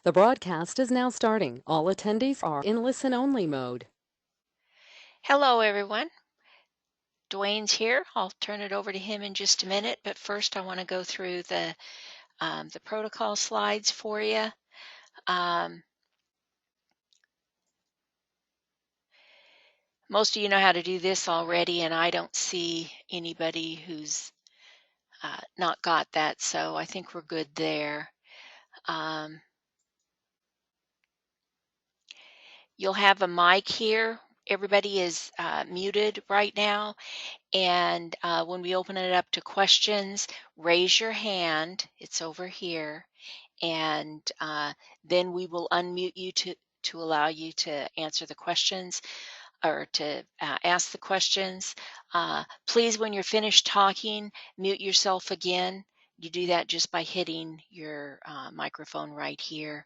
The broadcast is now starting. All attendees are in listen-only mode. Hello, everyone. Duane's here. I'll turn it over to him in just a minute, but first I want to go through the protocol slides for you. Most of you know how to do this already, and I don't see anybody who's not got that, so I think we're good there. You'll have a mic here. Everybody is muted right now, and when we open it up to questions, raise your hand. It's over here. And then we will unmute you to allow you to answer the questions or to ask the questions. Please, when you're finished talking, mute yourself again. You do that just by hitting your microphone right here.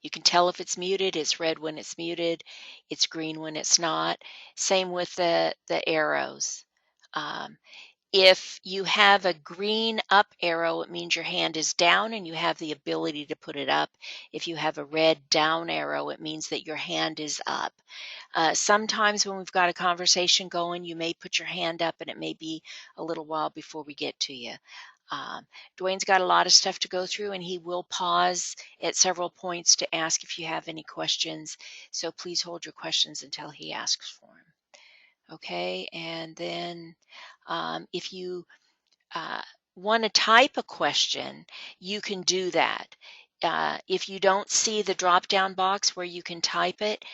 You can tell if it's muted. It's red when it's muted. It's green when it's not. Same with the arrows. If you have a green up arrow, it means your hand is down and you have the ability to put it up. If you have a red down arrow, it means that your hand is up. Sometimes when we've got a conversation going, you may put your hand up and it may be a little while before we get to you. Duane's got a lot of stuff to go through and he will pause at several points to ask if you have any questions. So please hold your questions until he asks for them. Okay, and then if you want to type a question, you can do that. If you don't see the drop-down box where you can type it,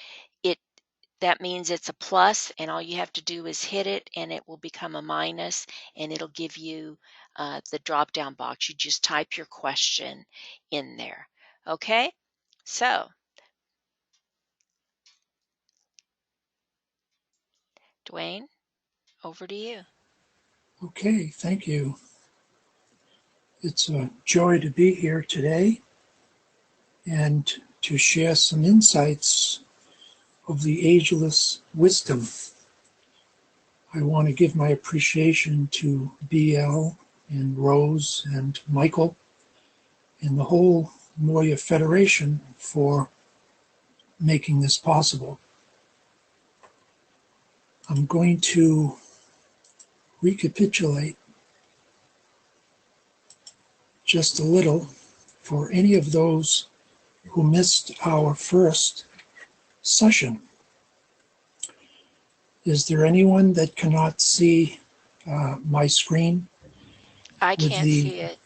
that means it's a plus, and all you have to do is hit it, and it will become a minus, and it'll give you the drop-down box. You just type your question in there. Okay, so Duane, over to you. Okay, thank you. It's a joy to be here today and to share some insights of the ageless wisdom. I want to give my appreciation to BL and Rose and Michael and the whole Moya Federation for making this possible. I'm going to recapitulate just a little for any of those who missed our first session. Is there anyone that cannot see my screen? I can't see it.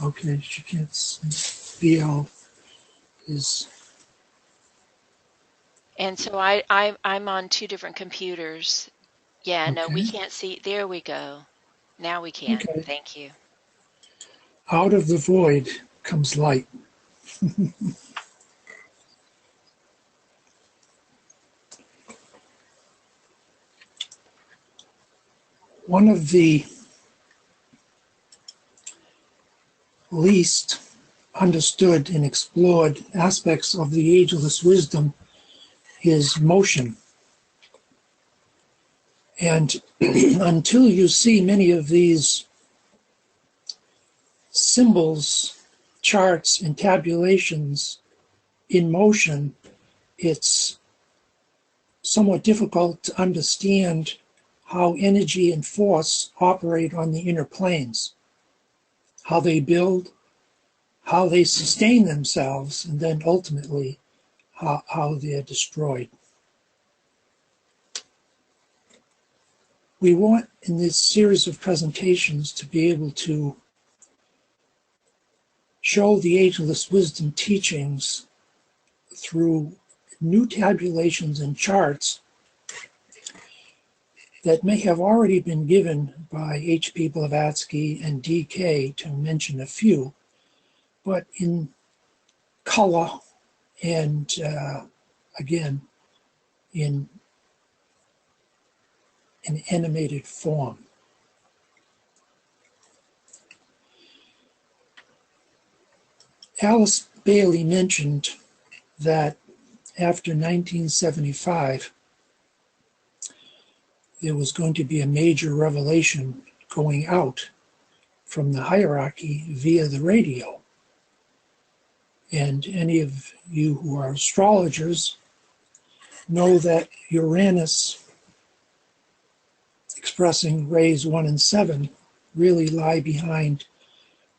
Okay, she can't see. BL is... And so I'm on two different computers. Yeah, okay. No, we can't see. There we go. Now we can. Okay. Thank you. Out of the void comes light. One of the least understood and explored aspects of the ageless wisdom is motion. And until you see many of these symbols, charts, and tabulations in motion, it's somewhat difficult to understand how energy and force operate on the inner planes, how they build, how they sustain themselves, and then ultimately how they're destroyed. We want in this series of presentations to be able to show the ageless wisdom teachings through new tabulations and charts that may have already been given by H.P. Blavatsky and D.K., to mention a few, but in color and, again, in an animated form. Alice Bailey mentioned that after 1975, there was going to be a major revelation going out from the hierarchy via the radio. And any of you who are astrologers know that Uranus, expressing rays 1 and 7, really lie behind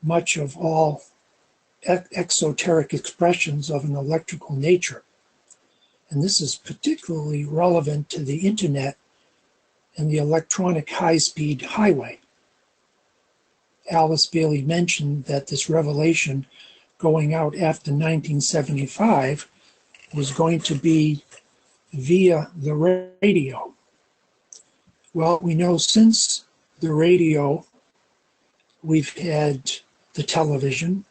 much of all exoteric expressions of an electrical nature. And this is particularly relevant to the internet and the electronic high-speed highway. Alice Bailey mentioned that this revelation going out after 1975 was going to be via the radio. Well, we know since the radio, we've had the television,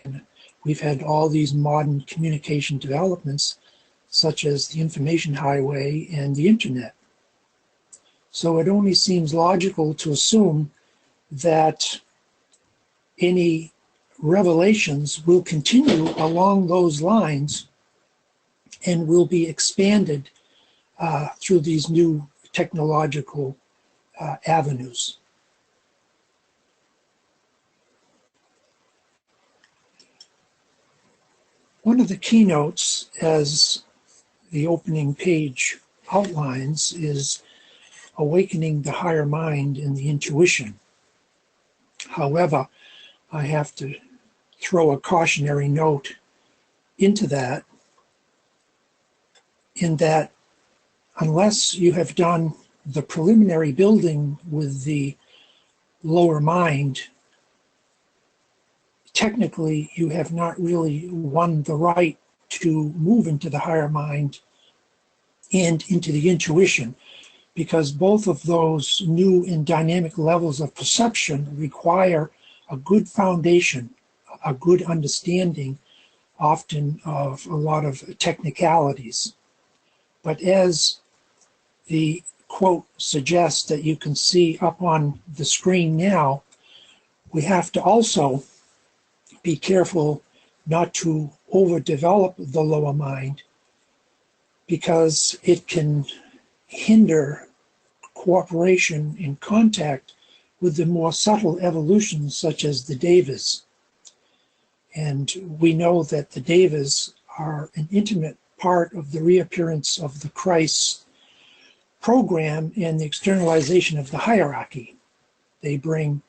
and we've had all these modern communication developments, such as the information highway and the internet. So it only seems logical to assume that any revelations will continue along those lines and will be expanded through these new technological avenues. One of the keynotes, as the opening page outlines, is awakening the higher mind and the intuition. However, I have to throw a cautionary note into that, in that unless you have done the preliminary building with the lower mind, technically you have not really won the right to move into the higher mind and into the intuition, because both of those new and dynamic levels of perception require a good foundation, a good understanding, often of a lot of technicalities. But as the quote suggests that you can see up on the screen now, we have to also be careful not to overdevelop the lower mind, because it can hinder cooperation and contact with the more subtle evolutions such as the devas. And we know that the devas are an intimate part of the reappearance of the Christ program and the externalization of the hierarchy. They bring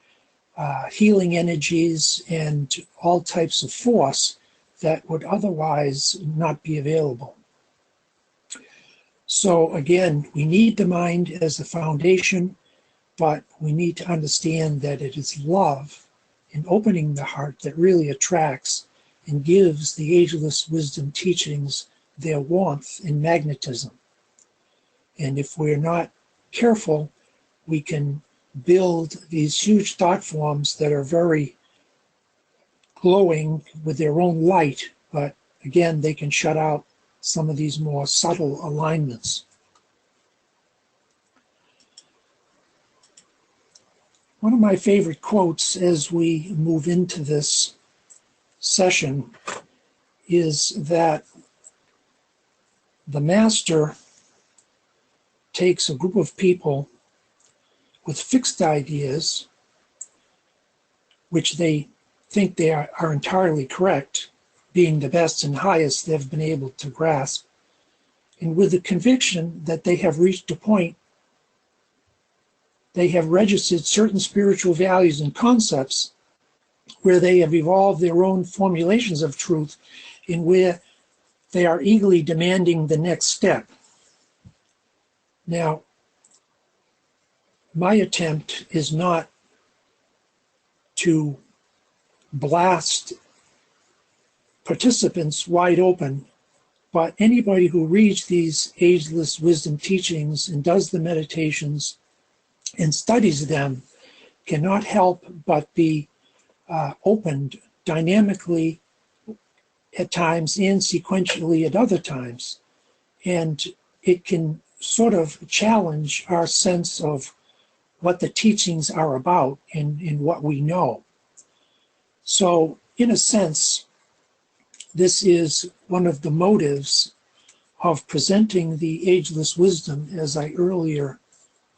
healing energies and all types of force that would otherwise not be available. So again, we need the mind as the foundation, but we need to understand that it is love and opening the heart that really attracts and gives the ageless wisdom teachings their warmth and magnetism. And if we're not careful, we can build these huge thought forms that are very glowing with their own light, but again, they can shut out some of these more subtle alignments. One of my favorite quotes as we move into this session is that the master takes a group of people with fixed ideas, which they think they are entirely correct, being the best and highest they've been able to grasp, and with the conviction that they have reached a point, they have registered certain spiritual values and concepts where they have evolved their own formulations of truth, in where they are eagerly demanding the next step. Now, my attempt is not to blast participants wide open, but anybody who reads these ageless wisdom teachings and does the meditations and studies them cannot help but be opened dynamically at times and sequentially at other times. And it can sort of challenge our sense of what the teachings are about and what we know. So in a sense, this is one of the motives of presenting the ageless wisdom, as I earlier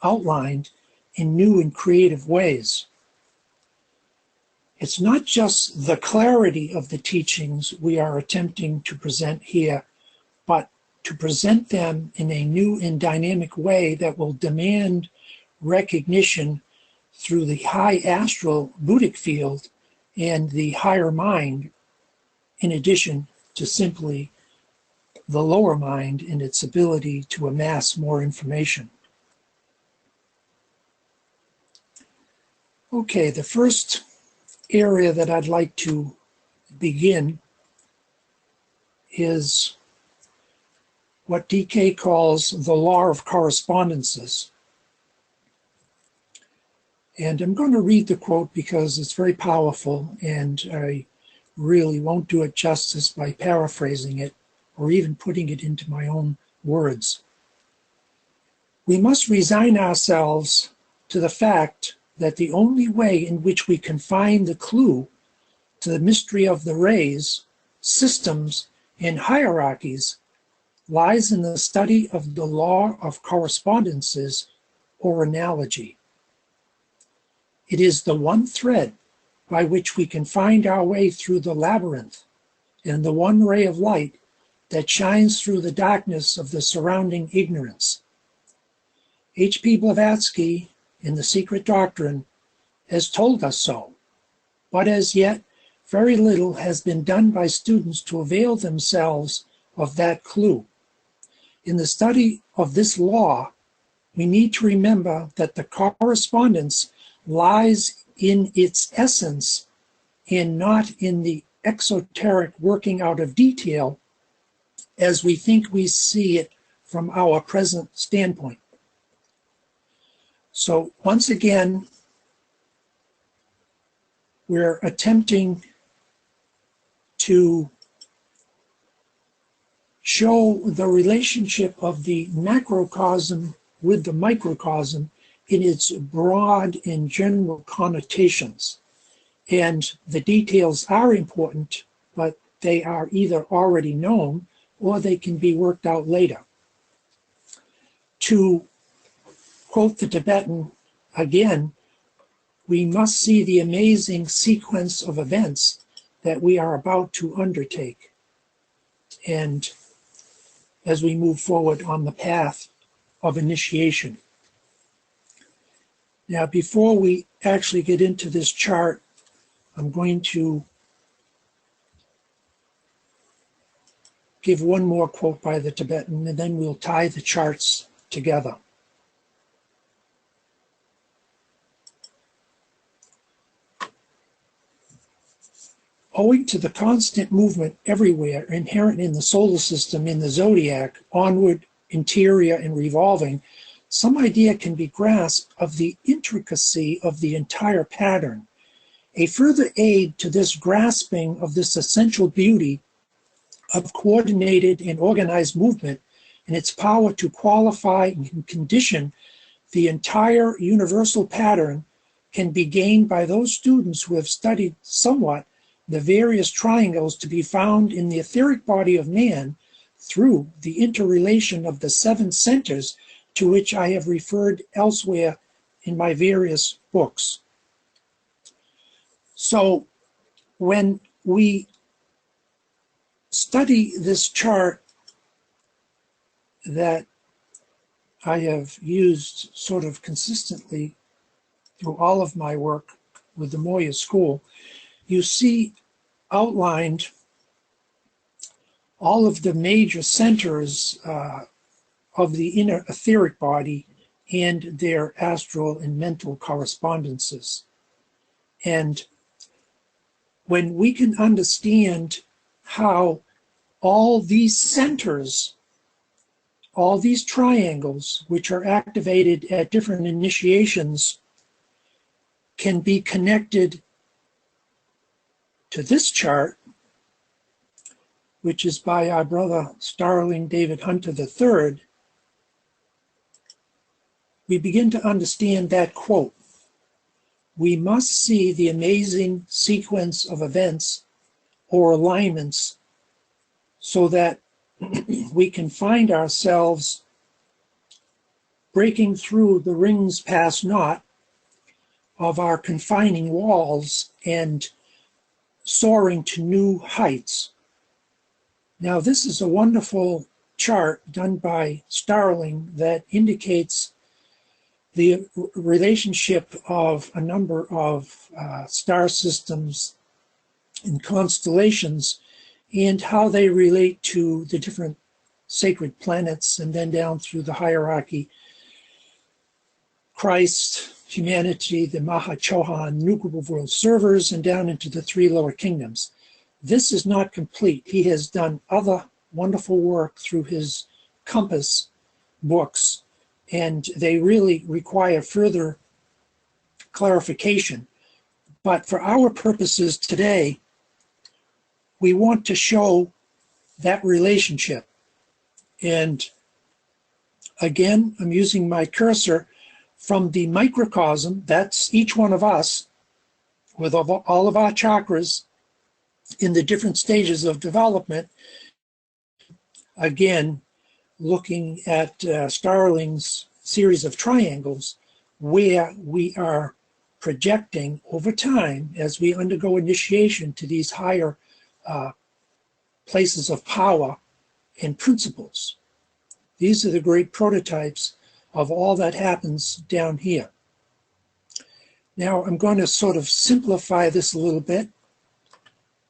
outlined, in new and creative ways. It's not just the clarity of the teachings we are attempting to present here, but to present them in a new and dynamic way that will demand recognition through the high astral Buddhic field and the higher mind, in addition to simply the lower mind and its ability to amass more information. Okay, the first area that I'd like to begin is what D.K. calls the law of correspondences. And I'm going to read the quote because it's very powerful, and I really won't do it justice by paraphrasing it or even putting it into my own words. We must resign ourselves to the fact that the only way in which we can find the clue to the mystery of the rays, systems, and hierarchies lies in the study of the law of correspondences or analogy. It is the one thread by which we can find our way through the labyrinth, and the one ray of light that shines through the darkness of the surrounding ignorance. H.P. Blavatsky, in The Secret Doctrine, has told us so, but as yet very little has been done by students to avail themselves of that clue. In the study of this law, we need to remember that the correspondence lies in its essence and not in the exoteric working out of detail as we think we see it from our present standpoint. So once again, we're attempting to show the relationship of the macrocosm with the microcosm in its broad and general connotations. And the details are important, but they are either already known or they can be worked out later. To quote the Tibetan again, we must see the amazing sequence of events that we are about to undertake, and as we move forward on the path of initiation. Now, before we actually get into this chart, I'm going to give one more quote by the Tibetan, and then we'll tie the charts together. Owing to the constant movement everywhere inherent in the solar system, in the zodiac, onward, interior, and revolving, some idea can be grasped of the intricacy of the entire pattern. A further aid to this grasping of this essential beauty of coordinated and organized movement and its power to qualify and condition the entire universal pattern can be gained by those students who have studied somewhat the various triangles to be found in the etheric body of man through the interrelation of the 7 centers to which I have referred elsewhere in my various books. So when we study this chart that I have used sort of consistently through all of my work with the Moya School, you see outlined all of the major centers of the inner etheric body and their astral and mental correspondences. And when we can understand how all these centers, all these triangles, which are activated at different initiations, can be connected to this chart, which is by our brother Starling David Hunter III, we begin to understand that quote. We must see the amazing sequence of events or alignments so that we can find ourselves breaking through the rings past naught of our confining walls and soaring to new heights. Now, this is a wonderful chart done by Starling that indicates the relationship of a number of star systems and constellations and how they relate to the different sacred planets, and then down through the hierarchy: Christ, humanity, the Mahachohan, nuclear world servers, and down into the three lower kingdoms. This is not complete. He has done other wonderful work through his compass books, and they really require further clarification. But for our purposes today, we want to show that relationship. And again, I'm using my cursor from the microcosm. That's each one of us with all of our chakras in the different stages of development. Again, looking at Starling's series of triangles, where we are projecting over time as we undergo initiation to these higher places of power and principles. These are the great prototypes of all that happens down here. Now, I'm going to sort of simplify this a little bit,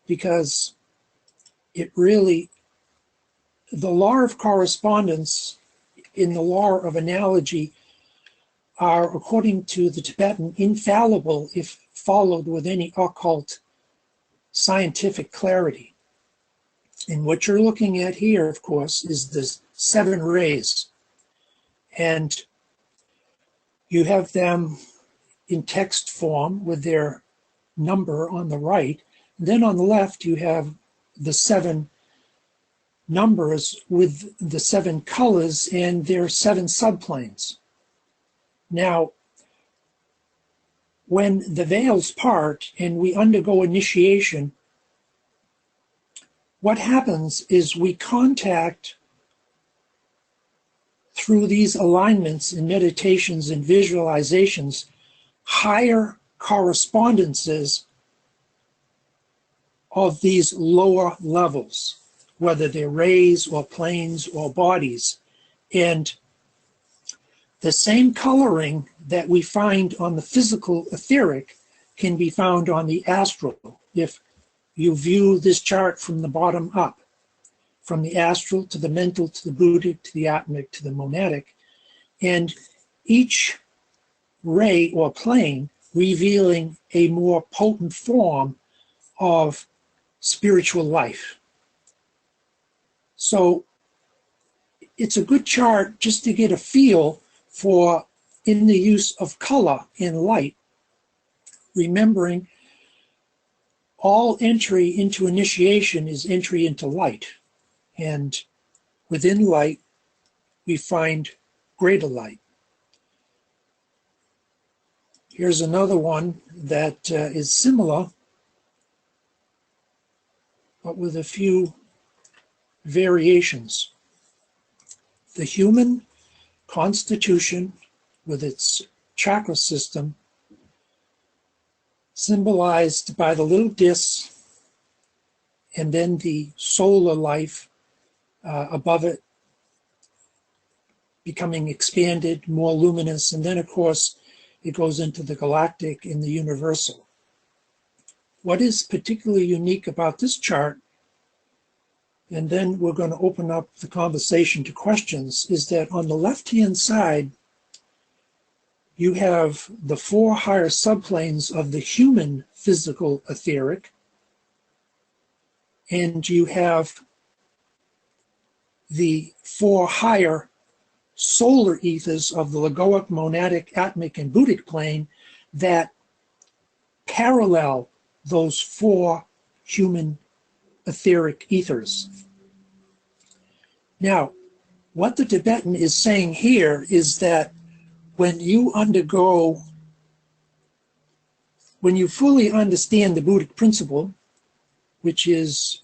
because it really, the law of correspondence in the law of analogy are, according to the Tibetan, infallible if followed with any occult scientific clarity. And what you're looking at here, of course, is the 7 rays. And you have them in text form with their number on the right. And then on the left, you have the 7 numbers with the 7 colors and their 7 subplanes. Now, when the veils part and we undergo initiation, what happens is we contact, through these alignments and meditations and visualizations, higher correspondences of these lower levels, whether they're rays or planes or bodies. And the same coloring that we find on the physical etheric can be found on the astral, if you view this chart from the bottom up, from the astral to the mental to the Buddhic to the atmic to the monadic, and each ray or plane revealing a more potent form of spiritual life. So it's a good chart just to get a feel for, in the use of color and light, remembering all entry into initiation is entry into light. And within light, we find greater light. Here's another one that is similar, but with a few variations. The human constitution with its chakra system, symbolized by the little discs, and then the solar life above it becoming expanded, more luminous, and then of course it goes into the galactic and the universal. What is particularly unique about this chart, and then we're going to open up the conversation to questions, is that on the left-hand side, you have the 4 higher subplanes of the human physical etheric, and you have the 4 higher solar ethers of the Lagoic, Monadic, Atmic, and Buddhic plane that parallel those 4 human etheric ethers. Now, what the Tibetan is saying here is that when you fully understand the Buddhic principle, which is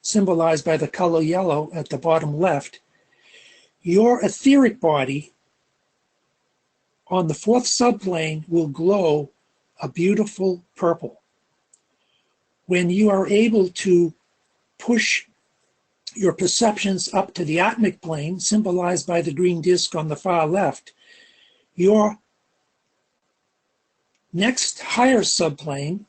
symbolized by the color yellow at the bottom left, your etheric body on the 4th subplane will glow a beautiful purple. When you are able to push your perceptions up to the atmic plane, symbolized by the green disk on the far left, your next higher subplane,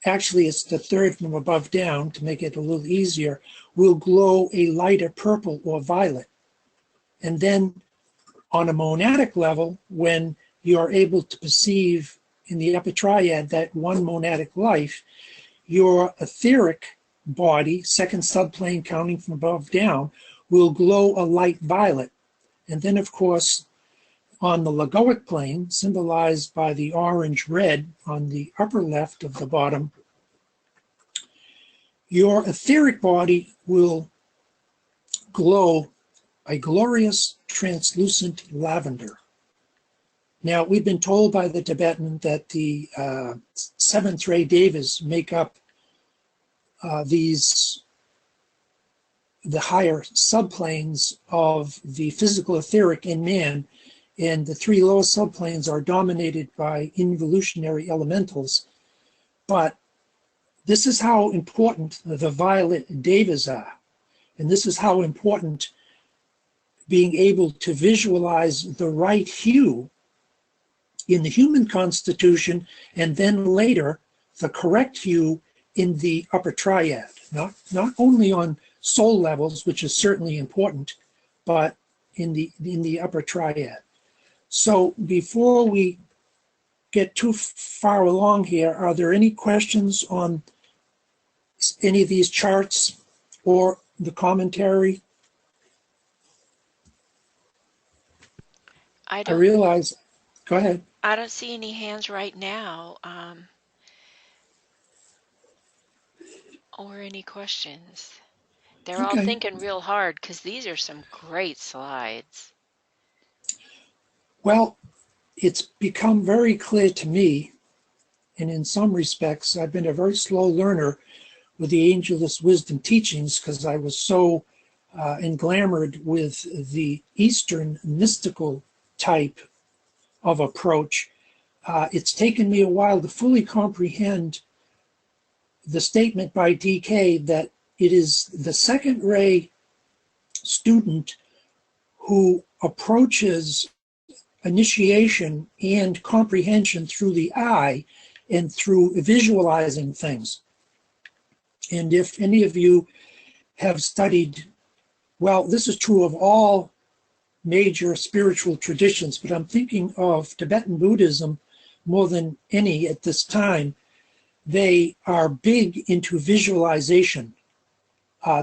actually it's the third from above down to make it a little easier, will glow a lighter purple or violet. And then on a monadic level, when you're able to perceive in the upper triad that one monadic life, your etheric body, second subplane counting from above down, will glow a light violet. And then, of course, on the logoic plane, symbolized by the orange red on the upper left of the bottom, your etheric body will glow a glorious translucent lavender. Now, we've been told by the Tibetan that the seventh ray devas make up the higher subplanes of the physical etheric in man, and the three lower subplanes are dominated by involutionary elementals. But this is how important the violet devas are, and this is how important being able to visualize the right hue in the human constitution, and then later the correct hue in the upper triad, not only on soul levels, which is certainly important, but in the upper triad. So before we get too far along here, are there any questions on any of these charts or the commentary? I realize, go ahead. I don't see any hands right now, or any questions. They're all thinking real hard because these are some great slides. Well, it's become very clear to me, and in some respects, I've been a very slow learner with the Angelus Wisdom teachings because I was so englamored with the Eastern mystical type of approach. It's taken me a while to fully comprehend the statement by D.K. that it is the second ray student who approaches initiation and comprehension through the eye and through visualizing things. And if any of you have studied, well, this is true of all major spiritual traditions, but I'm thinking of Tibetan Buddhism more than any at this time. They are big into visualization.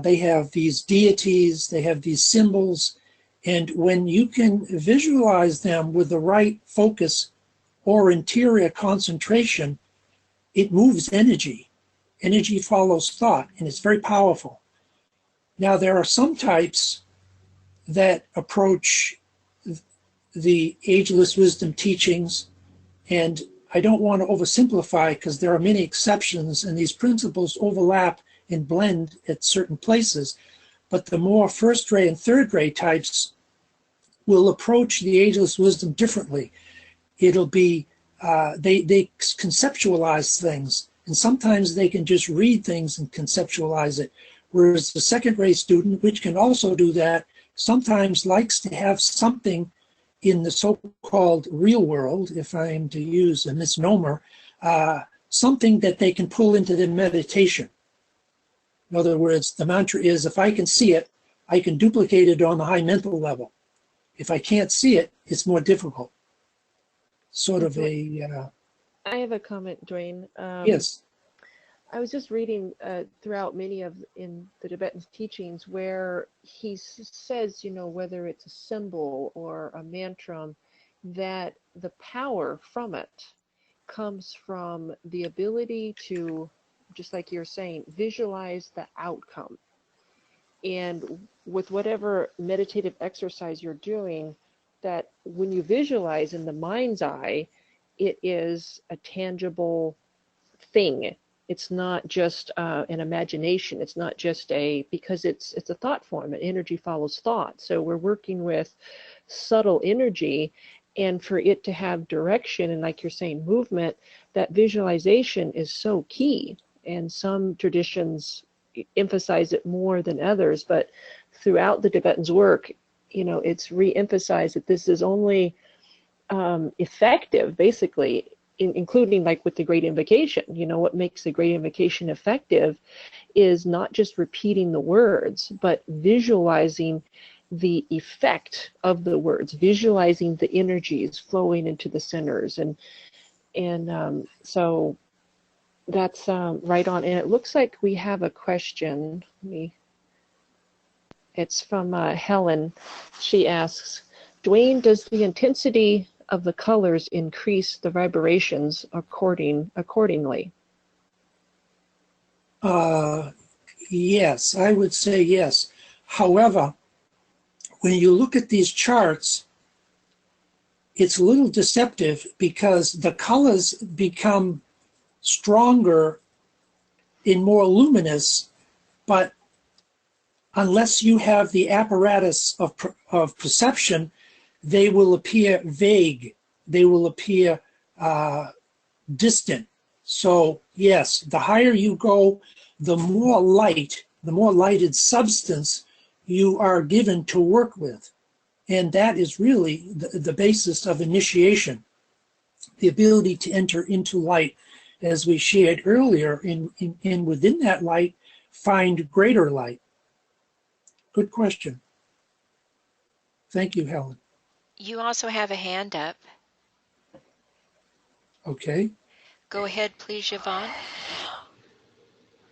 They have these deities, they have these symbols, and when you can visualize them with the right focus or interior concentration, it moves energy. Energy follows thought, and it's very powerful. Now, there are some types that approach the Ageless Wisdom teachings, and I don't want to oversimplify because there are many exceptions, and these principles overlap and blend at certain places. But the more first ray and third ray types will approach the Ageless Wisdom differently. It'll be, they conceptualize things, and sometimes they can just read things and conceptualize it. Whereas the second ray student, which can also do that, sometimes likes to have something in the so-called real world, if I am to use a misnomer, something that they can pull into their meditation. In other words, the mantra is, if I can see it, I can duplicate it on the high mental level. If I can't see it, it's more difficult. Sort of a... I have a comment, Duane. Yes. I was just reading throughout many of in the Tibetan teachings where he says, you know, whether it's a symbol or a mantra, that the power from it comes from the ability to, just like you're saying, visualize the outcome. And with whatever meditative exercise you're doing, that when you visualize in the mind's eye, it is a tangible thing. It's not just an imagination. It's not just because it's a thought form, and energy follows thought. So we're working with subtle energy, And for it to have direction and, like you're saying, movement, that visualization is so key. And some traditions emphasize it more than others, but throughout the Tibetans' work, it's re-emphasized that this is only effective, basically, including like with the Great Invocation. What makes the Great Invocation effective is not just repeating the words, but visualizing the effect of the words, visualizing the energies flowing into the centers, and so that's right on. And it looks like we have a question. It's from Helen. She asks, Duane, does the intensity of the colors increase the vibrations accordingly? Yes, I would say yes. However, when you look at these charts, it's a little deceptive because the colors become stronger and more luminous, but unless you have the apparatus of perception, they will appear vague. They will appear distant. So yes, the higher you go, the more light, the more lighted substance you are given to work with. And that is really the basis of initiation, the ability to enter into light, as we shared earlier, and within that light, find greater light. Good question. Thank you, Helen. You also have a hand up. Okay. Go ahead, please, Yvonne.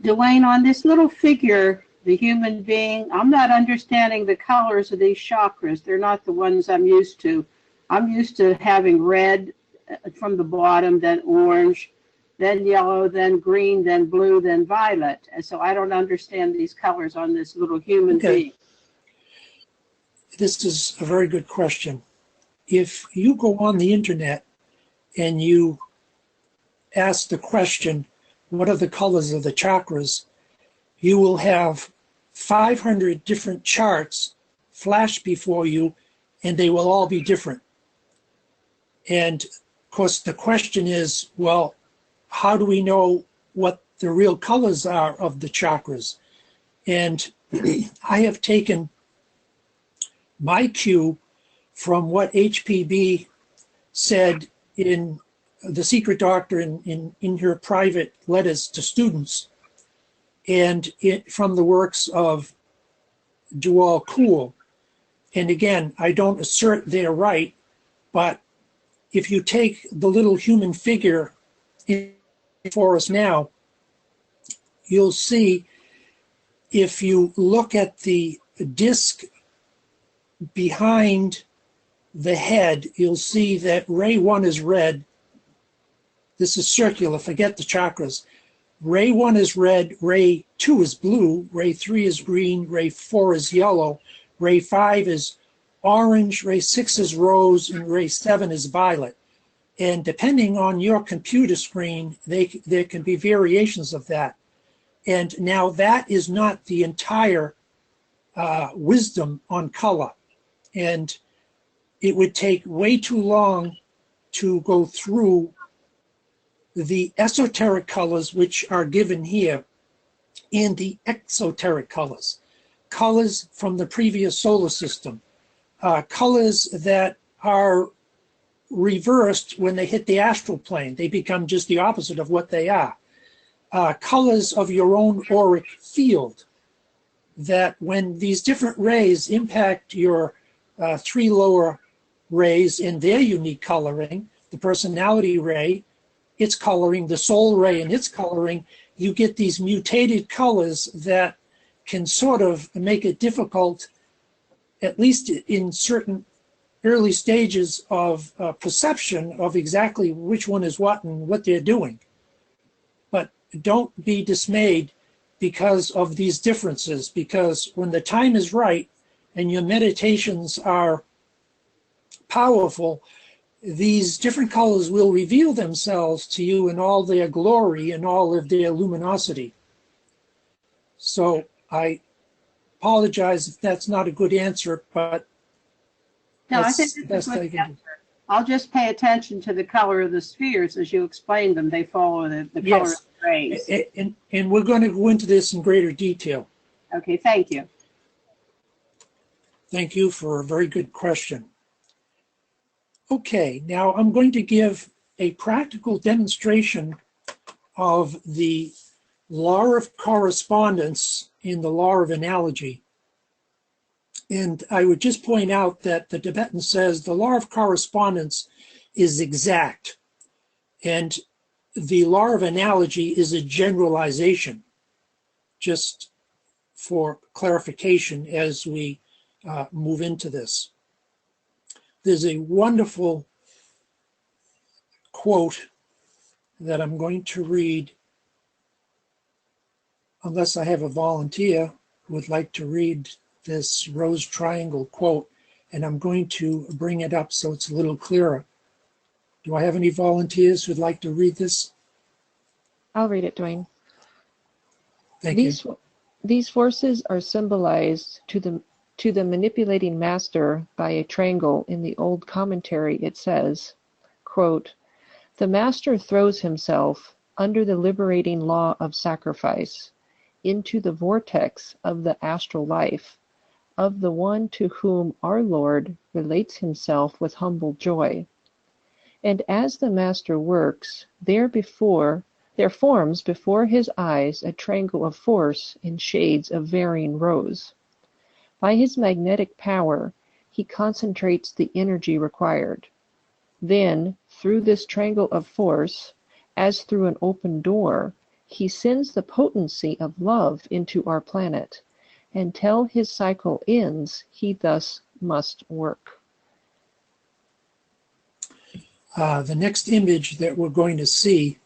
Duane, on this little figure, the human being, I'm not understanding the colors of these chakras. They're not the ones I'm used to. I'm used to having red from the bottom, then orange, then yellow, then green, then blue, then violet. And so I don't understand these colors on this little human being. This is a very good question. If you go on the internet and you ask the question, what are the colors of the chakras, you will have 500 different charts flash before you, and they will all be different. And of course, the question is, well, how do we know what the real colors are of the chakras? And I have taken my cue from what HPB said in The Secret Doctrine in her private letters to students, and from the works of Duane Carpenter. And again, I don't assert they're right, but if you take the little human figure for us now, you'll see, if you look at the disc behind the head, you'll see that ray 1 is red. This is circular, forget the chakras. Ray 1 is red, ray 2 is blue, ray 3 is green, ray 4 is yellow, ray 5 is orange, ray 6 is rose, and ray 7 is violet. And depending on your computer screen, there can be variations of that. And now that is not the entire wisdom on color. And it would take way too long to go through the esoteric colors, which are given here, and the exoteric colors, colors from the previous solar system, colors that are reversed when they hit the astral plane. They become just the opposite of what they are. Colors of your own auric field, that when these different rays impact your 3 lower rays in their unique coloring, the personality ray, its coloring, the soul ray and its coloring, you get these mutated colors that can sort of make it difficult, at least in certain early stages of perception, of exactly which one is what and what they're doing. But don't be dismayed because of these differences, because when the time is right and your meditations are powerful, these different colors will reveal themselves to you in all their glory and all of their luminosity. So I apologize if that's not a good answer, but No, I that's think the it's best a I good can do. answer. I'll just pay attention to the color of the spheres as you explain them. They follow the color of Yes. the rays. And we're going to go into this in greater detail. Okay, thank you. Thank you for a very good question. Okay, now I'm going to give a practical demonstration of the law of correspondence in the law of analogy. And I would just point out that the Tibetan says the law of correspondence is exact, and the law of analogy is a generalization, just for clarification as we move into this. There's a wonderful quote that I'm going to read, unless I have a volunteer who would like to read this rose triangle quote, and I'm going to bring it up so it's a little clearer. Do I have any volunteers who'd like to read this? I'll read it, Duane. Thank you. These forces are symbolized to the manipulating master by a triangle. In the old commentary it says, quote, "The master throws himself under the liberating law of sacrifice into the vortex of the astral life of the one to whom our Lord relates himself with humble joy. And as the master works, there forms before his eyes a triangle of force in shades of varying rose. By his magnetic power, he concentrates the energy required. Then, through this triangle of force, as through an open door, he sends the potency of love into our planet. Until his cycle ends, he thus must work." The next image that we're going to see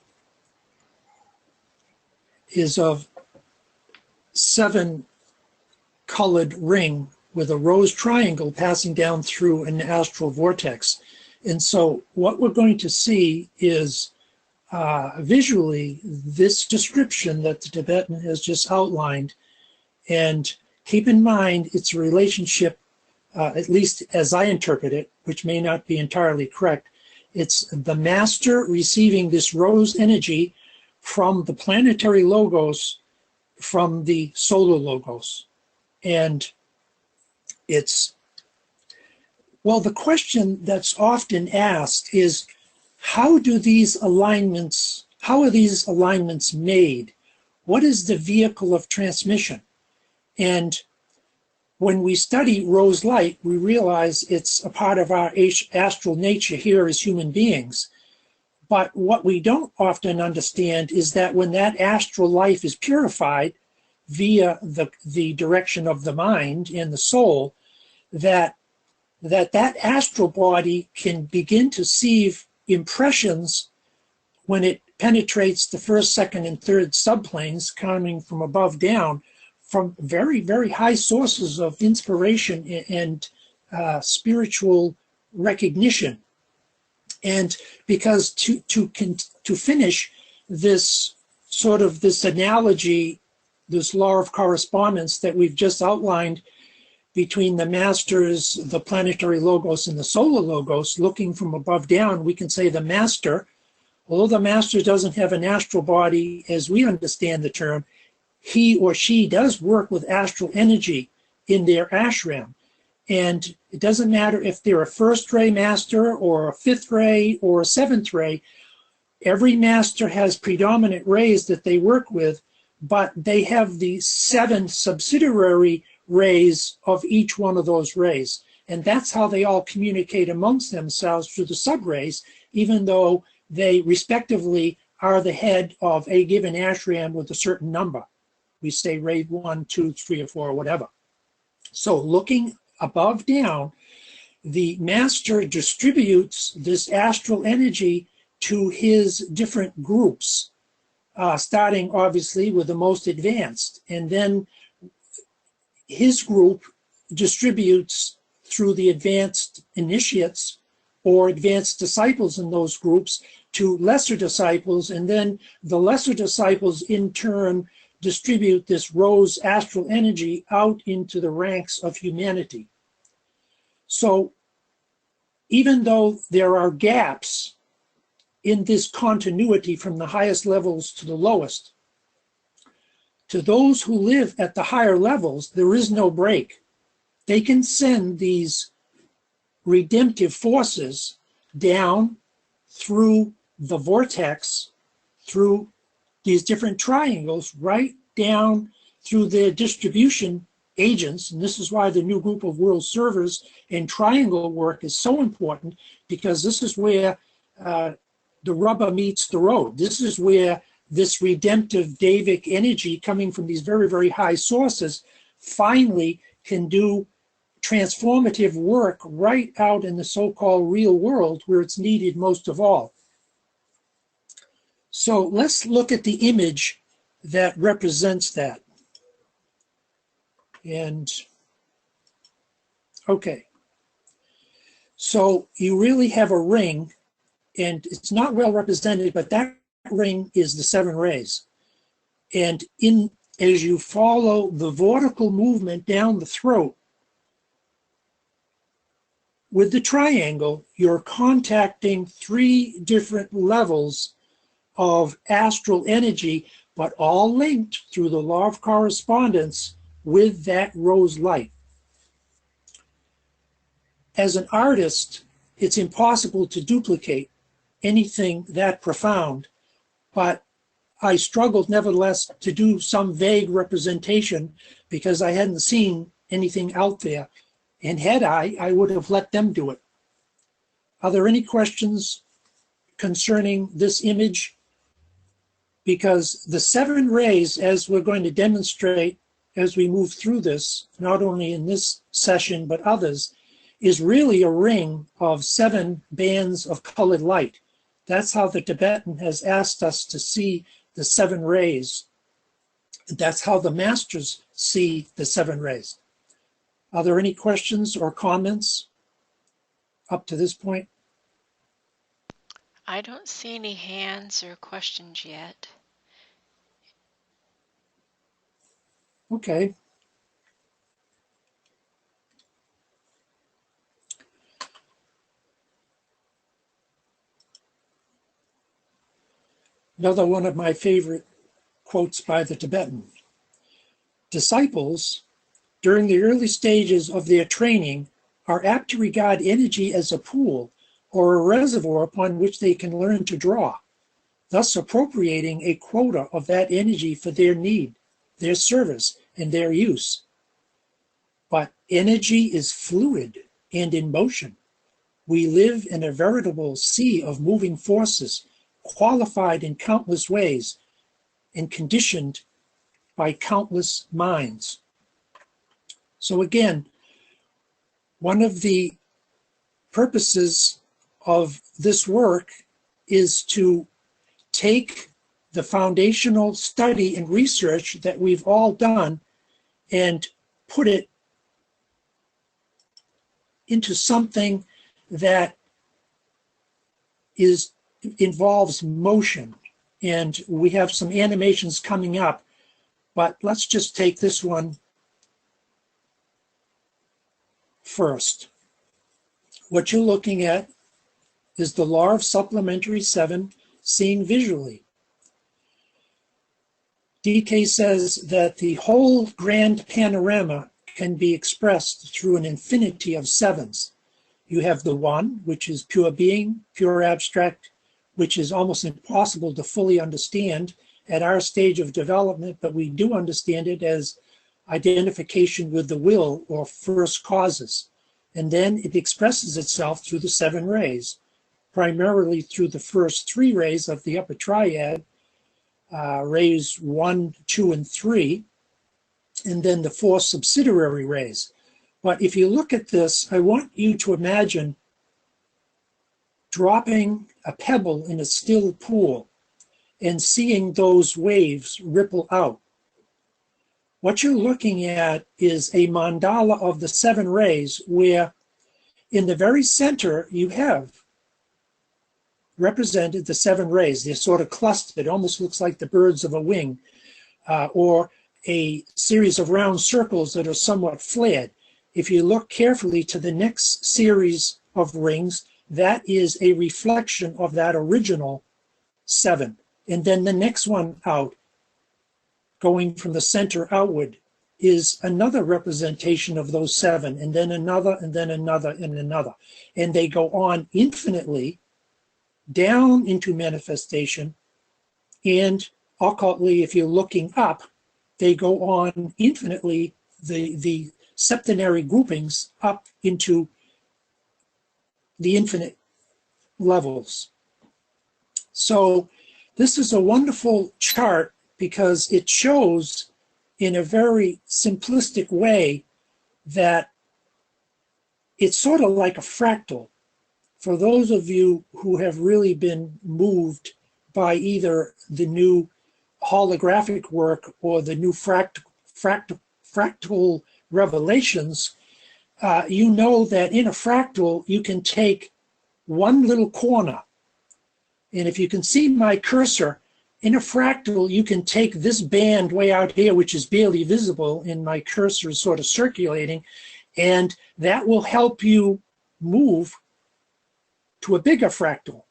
is of 7-colored ring with a rose triangle passing down through an astral vortex. And so what we're going to see is visually this description that the Tibetan has just outlined. And keep in mind it's a relationship, at least as I interpret it, which may not be entirely correct. It's the master receiving this rose energy from the planetary logos, from the solar logos. And it's, well, the question that's often asked is, how are these alignments made? What is the vehicle of transmission? And when we study rose light, we realize it's a part of our astral nature here as human beings. But what we don't often understand is that when that astral life is purified via the direction of the mind and the soul, that astral body can begin to receive impressions when it penetrates the first, second, and third subplanes, coming from above down, from very, very high sources of inspiration and spiritual recognition. And because to finish this sort of this analogy, this law of correspondence that we've just outlined between the masters, the planetary logos, and the solar logos, looking from above down, we can say the master, although the master doesn't have an astral body as we understand the term, he or she does work with astral energy in their ashram. And it doesn't matter if they're a first ray master or a fifth ray or a seventh ray. Every master has predominant rays that they work with, but they have the 7 subsidiary rays of each one of those rays. And that's how they all communicate amongst themselves through the subrays, even though they respectively are the head of a given ashram with a certain number. We say ray 1, 2, 3, or 4, or whatever. So looking above down, the master distributes this astral energy to his different groups, starting obviously with the most advanced. And then his group distributes through the advanced initiates or advanced disciples in those groups to lesser disciples, and then the lesser disciples in turn distribute this rose astral energy out into the ranks of humanity. So even though there are gaps in this continuity from the highest levels to the lowest, to those who live at the higher levels, there is no break. They can send these redemptive forces down through the vortex, through these different triangles, right down through their distribution agents. And this is why the new group of world servers and triangle work is so important, because this is where the rubber meets the road. This is where this redemptive Davic energy coming from these very, very high sources finally can do transformative work right out in the so-called real world where it's needed most of all. So let's look at the image that represents that. And okay, so you really have a ring, and it's not well represented, but that ring is the 7 rays. And as you follow the vortical movement down the throat with the triangle, you're contacting 3 different levels of astral energy, but all linked through the law of correspondence with that rose light. As an artist, it's impossible to duplicate anything that profound, but I struggled nevertheless to do some vague representation because I hadn't seen anything out there. And had I would have let them do it. Are there any questions concerning this image? Because the 7 rays, as we're going to demonstrate as we move through this, not only in this session but others, is really a ring of 7 bands of colored light. That's how the Tibetan has asked us to see the 7 rays. That's how the masters see the 7 rays. Are there any questions or comments up to this point? I don't see any hands or questions yet. Okay. Another one of my favorite quotes by the Tibetan. Disciples, during the early stages of their training, are apt to regard energy as a pool or a reservoir upon which they can learn to draw, thus appropriating a quota of that energy for their need, their service, and their use. But energy is fluid and in motion. We live in a veritable sea of moving forces, qualified in countless ways and conditioned by countless minds. So again, one of the purposes of this work is to take the foundational study and research that we've all done and put it into something that involves motion. And we have some animations coming up, but let's just take this one first. What you're looking at is the law of supplementary 7, seeing visually. D.K. says that the whole grand panorama can be expressed through an infinity of 7s. You have the 1, which is pure being, pure abstract, which is almost impossible to fully understand at our stage of development, but we do understand it as identification with the will or first causes. And then it expresses itself through the 7 rays, primarily through the first 3 rays of the upper triad, rays 1, 2, and 3, and then the 4 subsidiary rays. But if you look at this, I want you to imagine dropping a pebble in a still pool and seeing those waves ripple out. What you're looking at is a mandala of the 7 rays, where in the very center you have represented the 7 rays. They're sort of clustered. It almost looks like the birds of a wing, or a series of round circles that are somewhat flared. If you look carefully to the next series of rings, that is a reflection of that original 7. And then the next one out, going from the center outward, is another representation of those 7, and then another, and then another, and another. And they go on infinitely down into manifestation, and occultly, if you're looking up, they go on infinitely, the septenary groupings up into the infinite levels. So this is a wonderful chart because it shows in a very simplistic way that it's sort of like a fractal. For those of you who have really been moved by either the new holographic work or the new fractal revelations, you know that in a fractal you can take one little corner. And if you can see my cursor, in a fractal you can take this band way out here, which is barely visible, and my cursor is sort of circulating, and that will help you move to a bigger fractal.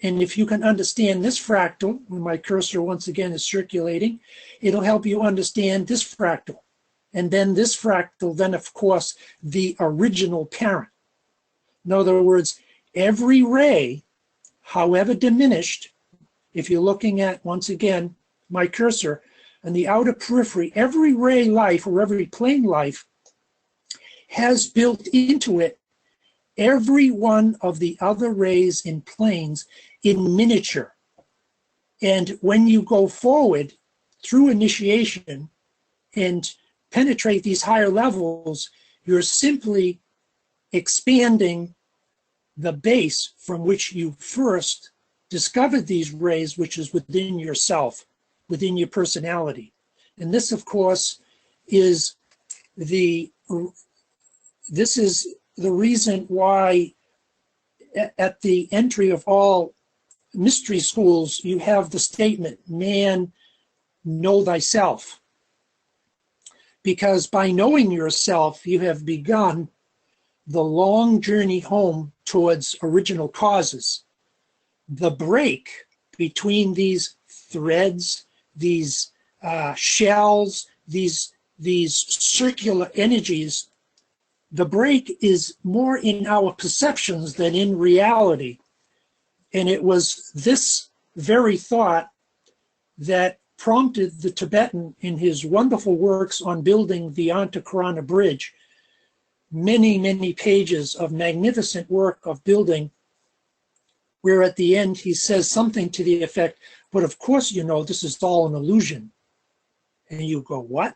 And if you can understand this fractal, when my cursor once again is circulating, it'll help you understand this fractal. And then this fractal, then of course, the original parent. In other words, every ray, however diminished, if you're looking at, once again, my cursor, and the outer periphery, every ray life or every plane life has built into it every one of the other rays in planes in miniature. And when you go forward through initiation and penetrate these higher levels, you're simply expanding the base from which you first discovered these rays, which is within yourself, within your personality. And this, of course, is the reason why at the entry of all mystery schools you have the statement, man, know thyself. Because by knowing yourself, you have begun the long journey home towards original causes. The break between these threads, these shells, these circular energies, the break is more in our perceptions than in reality. And it was this very thought that prompted the Tibetan in his wonderful works on building the Antakarana Bridge, many, many pages of magnificent work of building, where at the end he says something to the effect, but of course you know this is all an illusion. And you go, what?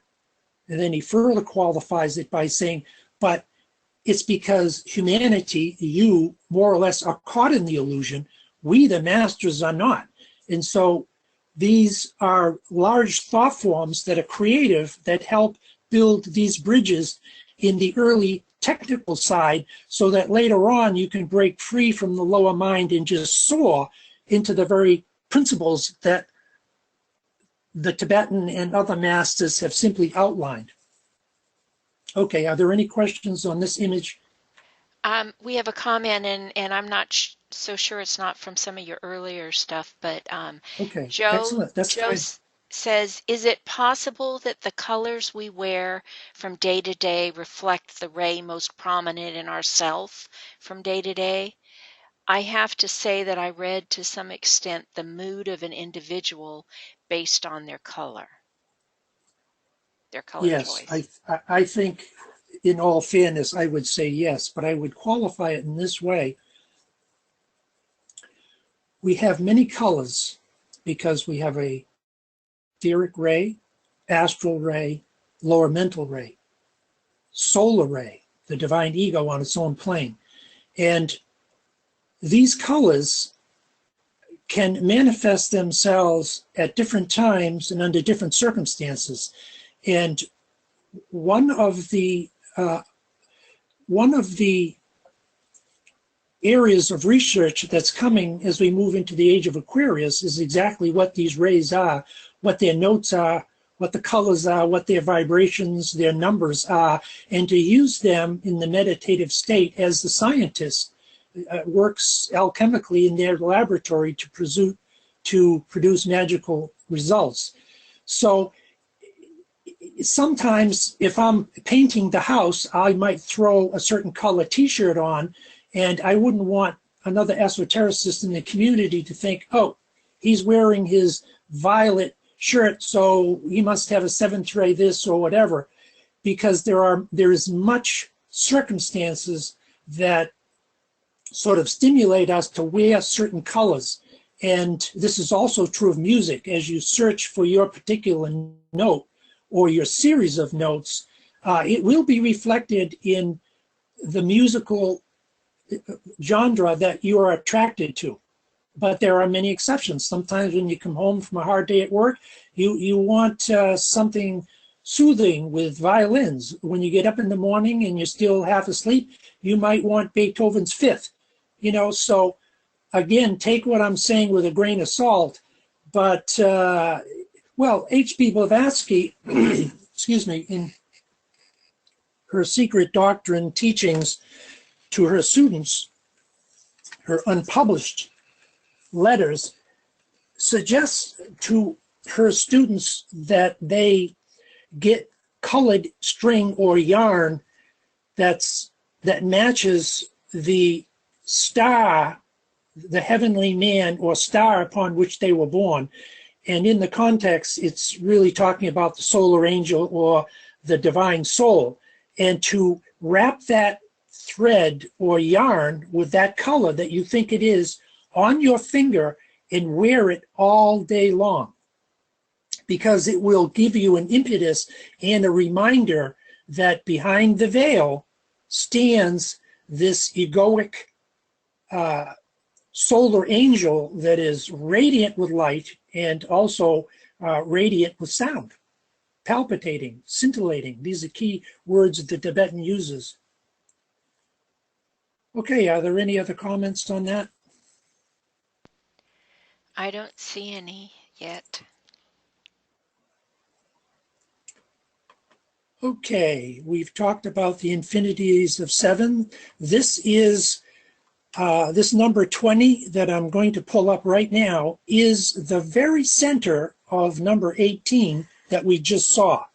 And then he further qualifies it by saying, but it's because humanity, you more or less are caught in the illusion. We, the masters, are not. And so these are large thought forms that are creative, that help build these bridges in the early technical side, so that later on you can break free from the lower mind and just soar into the very principles that the Tibetan and other masters have simply outlined. Okay, are there any questions on this image? We have a comment, and I'm not so sure it's not from some of your earlier stuff, but Okay, Joe, excellent. That's Joe fine. says, is it possible that the colors we wear from day to day reflect the ray most prominent in ourself from day to day? I have to say that I read to some extent the mood of an individual based on their color Yes, choice. I think in all fairness, I would say yes, but I would qualify it in this way. We have many colors because we have a etheric ray, astral ray, lower mental ray, solar ray, the divine ego on its own plane. And these colors can manifest themselves at different times and under different circumstances. And one of the areas of research that's coming as we move into the age of Aquarius is exactly what these rays are, what their notes are, what the colors are, what their vibrations, their numbers are, and to use them in the meditative state as the scientist works alchemically in their laboratory to produce magical results. So sometimes if I'm painting the house, I might throw a certain color t-shirt on, and I wouldn't want another esotericist in the community to think, oh, he's wearing his violet shirt, so he must have a seventh ray this or whatever, because there is much circumstances that sort of stimulate us to wear certain colors. And this is also true of music. As you search for your particular note or your series of notes, it will be reflected in the musical genre that you are attracted to. But there are many exceptions. Sometimes when you come home from a hard day at work, you want something soothing with violins. When you get up in the morning and you're still half asleep, you might want Beethoven's Fifth. You know, so again, take what I'm saying with a grain of salt. But, well, H.P. Blavatsky, excuse me, in her secret doctrine teachings to her students, her unpublished letters, suggests to her students that they get colored string or yarn that matches the star, the heavenly man or star upon which they were born. And in the context, it's really talking about the solar angel or the divine soul. And to wrap that thread or yarn with that color that you think it is on your finger and wear it all day long, because it will give you an impetus and a reminder that behind the veil stands this egoic solar angel that is radiant with light and also radiant with sound, palpitating, scintillating. These are key words that the Tibetan uses. Okay, are there any other comments on that? I don't see any yet. Okay, we've talked about the infinities of 7. This is this number 20 that I'm going to pull up right now is the very center of number 18 that we just saw.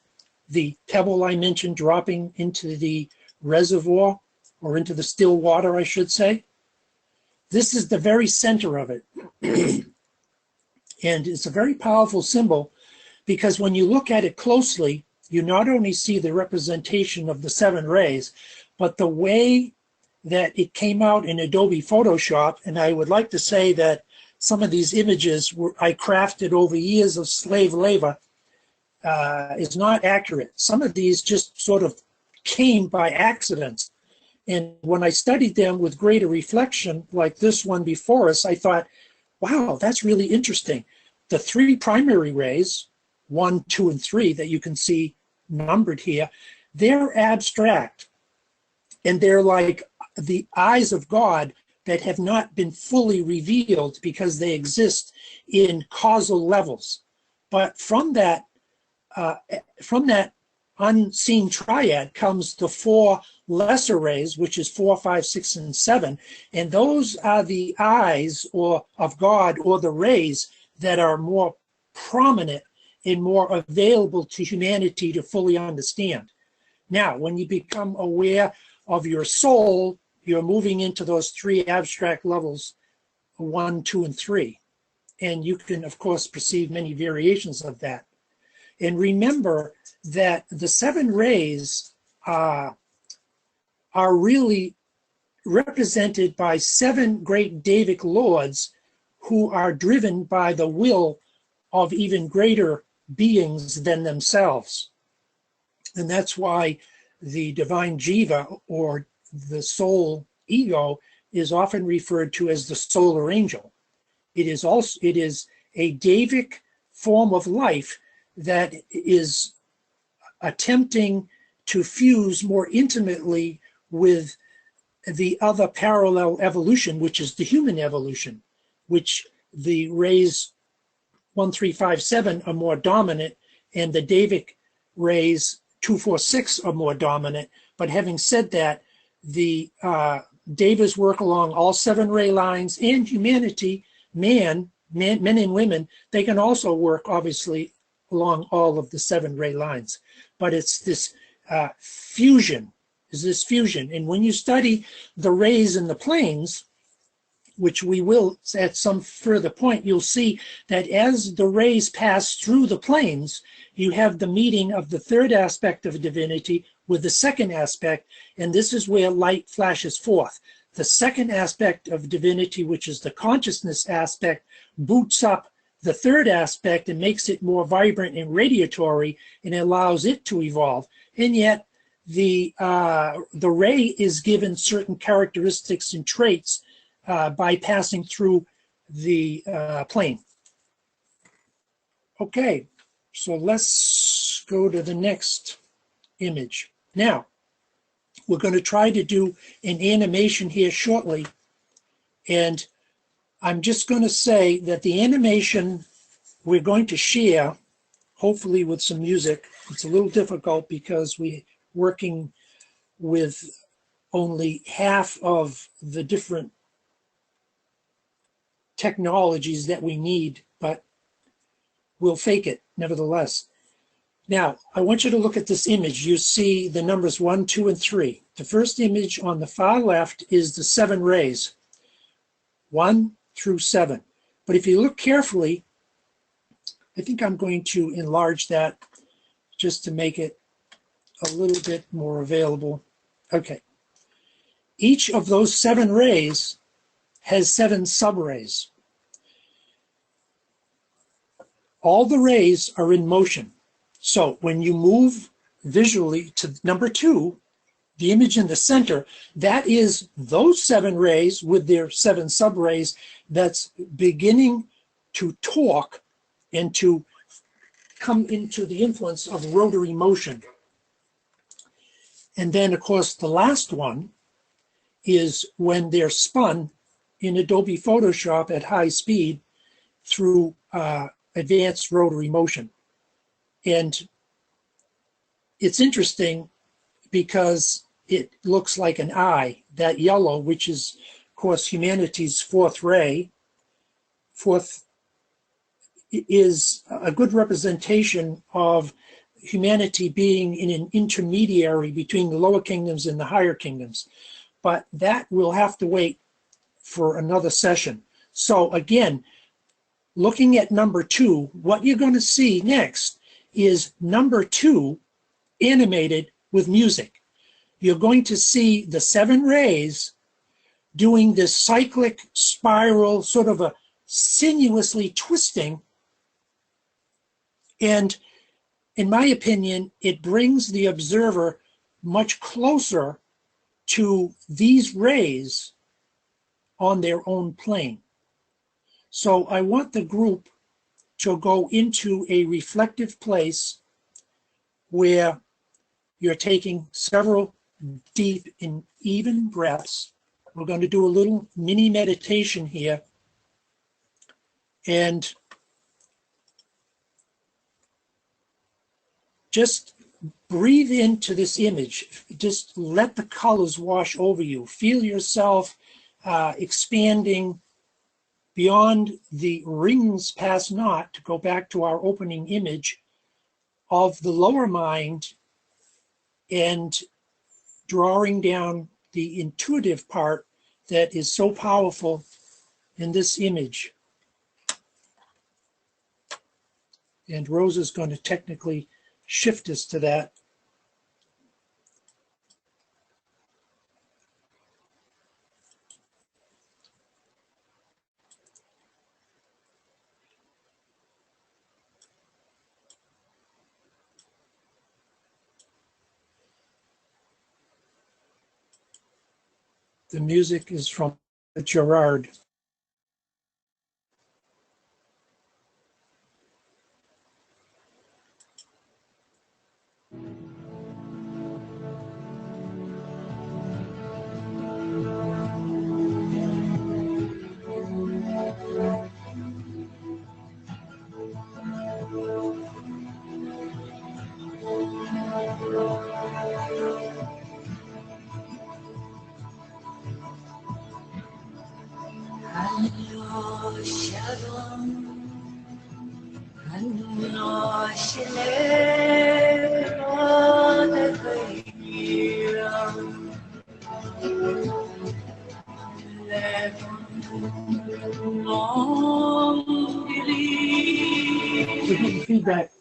The pebble I mentioned dropping into the reservoir, or into the still water, I should say. This is the very center of it. And it's a very powerful symbol, because when you look at it closely, you not only see the representation of the 7 rays, but the way that it came out in Adobe Photoshop. And I would like to say that some of these images I crafted over years of slave labor is not accurate. Some of these just sort of came by accident. And when I studied them with greater reflection, like this one before us, I thought, wow, that's really interesting. The 3 primary rays, 1, 2, and 3, that you can see numbered here, they're abstract. And they're like the eyes of God that have not been fully revealed because they exist in causal levels. But from that unseen triad comes the 4 lesser rays, which is 4, 5, 6, and 7. And those are the eyes of God, or the rays that are more prominent and more available to humanity to fully understand. Now, when you become aware of your soul, you're moving into those 3 abstract levels, 1, 2, and 3. And you can, of course, perceive many variations of that. And remember that the 7 rays are really represented by 7 great Davic lords who are driven by the will of even greater beings than themselves. And that's why the divine jiva, or the soul ego, is often referred to as the solar angel. It is a Davic form of life that is attempting to fuse more intimately with the other parallel evolution, which is the human evolution, which the rays 1, 3, 5, 7 are more dominant, and the Davic rays 2, 4, 6 are more dominant. But having said that, the Deva's work along all 7 ray lines, and humanity, men and women, they can also work obviously along all of the 7 ray lines. But it's this fusion, and when you study the rays and the planes, which we will at some further point, you'll see that as the rays pass through the planes, you have the meeting of the 3rd aspect of divinity with the 2nd aspect, and this is where light flashes forth. The 2nd aspect of divinity, which is the consciousness aspect, boots up the 3rd aspect and makes it more vibrant and radiatory, and allows it to evolve. And yet the ray is given certain characteristics and traits by passing through the plane. Okay, so let's go to the next image. Now, we're going to try to do an animation here shortly, and I'm just going to say that the animation we're going to share, hopefully with some music. It's a little difficult because we're working with only half of the different technologies that we need, but we'll fake it nevertheless. Now, I want you to look at this image. You see the numbers 1, 2, and 3. The first image on the far left is the 7 rays, 1 through 7. But if you look carefully, I think I'm going to enlarge that just to make it a little bit more available. Okay. Each of those 7 rays has 7 subrays. All the rays are in motion. So when you move visually to number 2, the image in the center, that is those 7 rays with their 7 subrays that's beginning to talk and to come into the influence of rotary motion. And then, of course, the last one is when they're spun in Adobe Photoshop at high speed through advanced rotary motion. And it's interesting because it looks like an eye, that yellow, which is, of course, humanity's 4th ray. 4th is a good representation of humanity being in an intermediary between the lower kingdoms and the higher kingdoms. But that will have to wait for another session. So again, looking at number 2, what you're going to see next is number 2 animated with music. You're going to see the 7 rays doing this cyclic spiral, sort of a sinuously twisting. And in my opinion, it brings the observer much closer to these rays on their own plane. So I want the group to go into a reflective place where you're taking several deep and even breaths. We're going to do a little mini meditation here. And just breathe into this image. Just let the colors wash over you. Feel yourself expanding beyond the rings pass not, to go back to our opening image, of the lower mind, and drawing down the intuitive part that is so powerful in this image. And Rosa's going to technically shift us to that. The music is from Gerard. Feedback.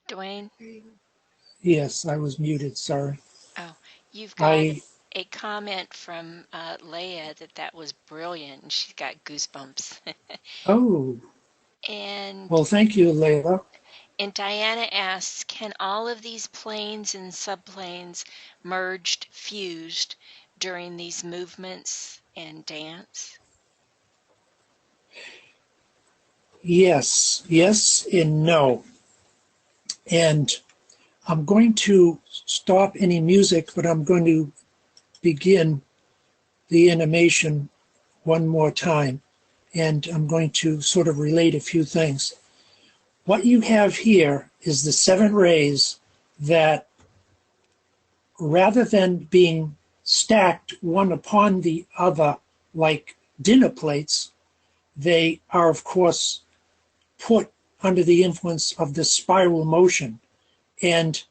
Duane? Yes, I was muted, sorry. Oh, you've got I, a comment from Laya that was brilliant, and she's got goosebumps. oh, and well, thank you, Layla. and Diana asks, can all of these planes and subplanes merged, fused during these movements and dance? Yes, yes, and no. And I'm going to stop any music, but I'm going to begin the animation one more time. And I'm going to sort of relate a few things. What you have here is the 7 rays that, rather than being stacked one upon the other like dinner plates, they are, of course, put under the influence of this spiral motion. And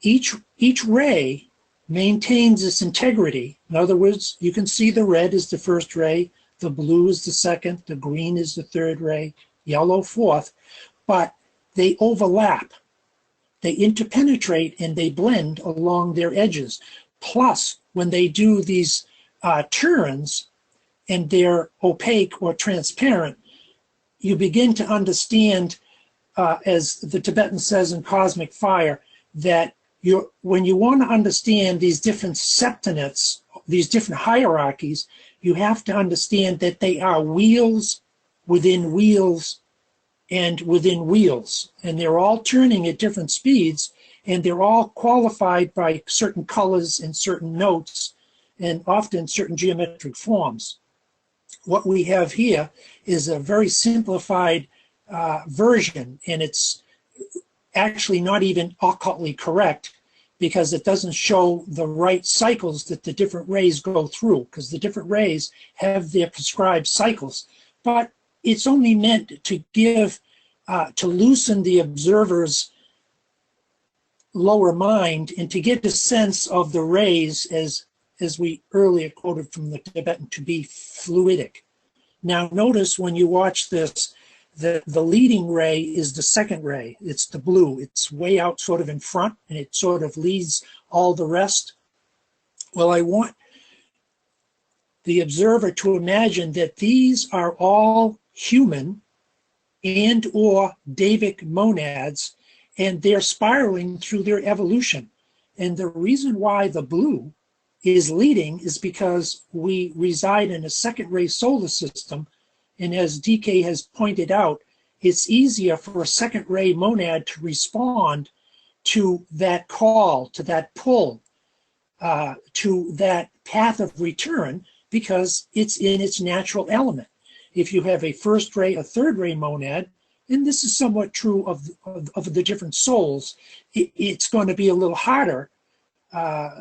each ray maintains its integrity. In other words, you can see the red is the first ray, the blue is the second, the green is the third ray, yellow fourth, but they overlap. They interpenetrate and they blend along their edges. Plus, when they do these turns and they're opaque or transparent, you begin to understand, as the Tibetan says in Cosmic Fire, that when you want to understand these different septonates, these different hierarchies, you have to understand that they are wheels within wheels and within wheels. And they're all turning at different speeds, and they're all qualified by certain colors and certain notes, and often certain geometric forms. What we have here is a very simplified version, and it's actually not even occultly correct, because it doesn't show the right cycles that the different rays go through, because the different rays have their prescribed cycles. But it's only meant to give, to loosen the observer's lower mind and to get a sense of the rays, as we earlier quoted from the Tibetan, to be fluidic. Now notice when you watch this, the leading ray is the second ray. It's the blue. It's way out sort of in front, and it sort of leads all the rest. Well, I want the observer to imagine that these are all human and or Davic monads, and they're spiraling through their evolution. And the reason why the blue is leading is because we reside in a second ray solar system. And as DK has pointed out, it's easier for a second ray monad to respond to that call, to that pull, to that path of return, because it's in its natural element. If you have a first ray, a third ray monad, and this is somewhat true of the different souls, it's going to be a little harder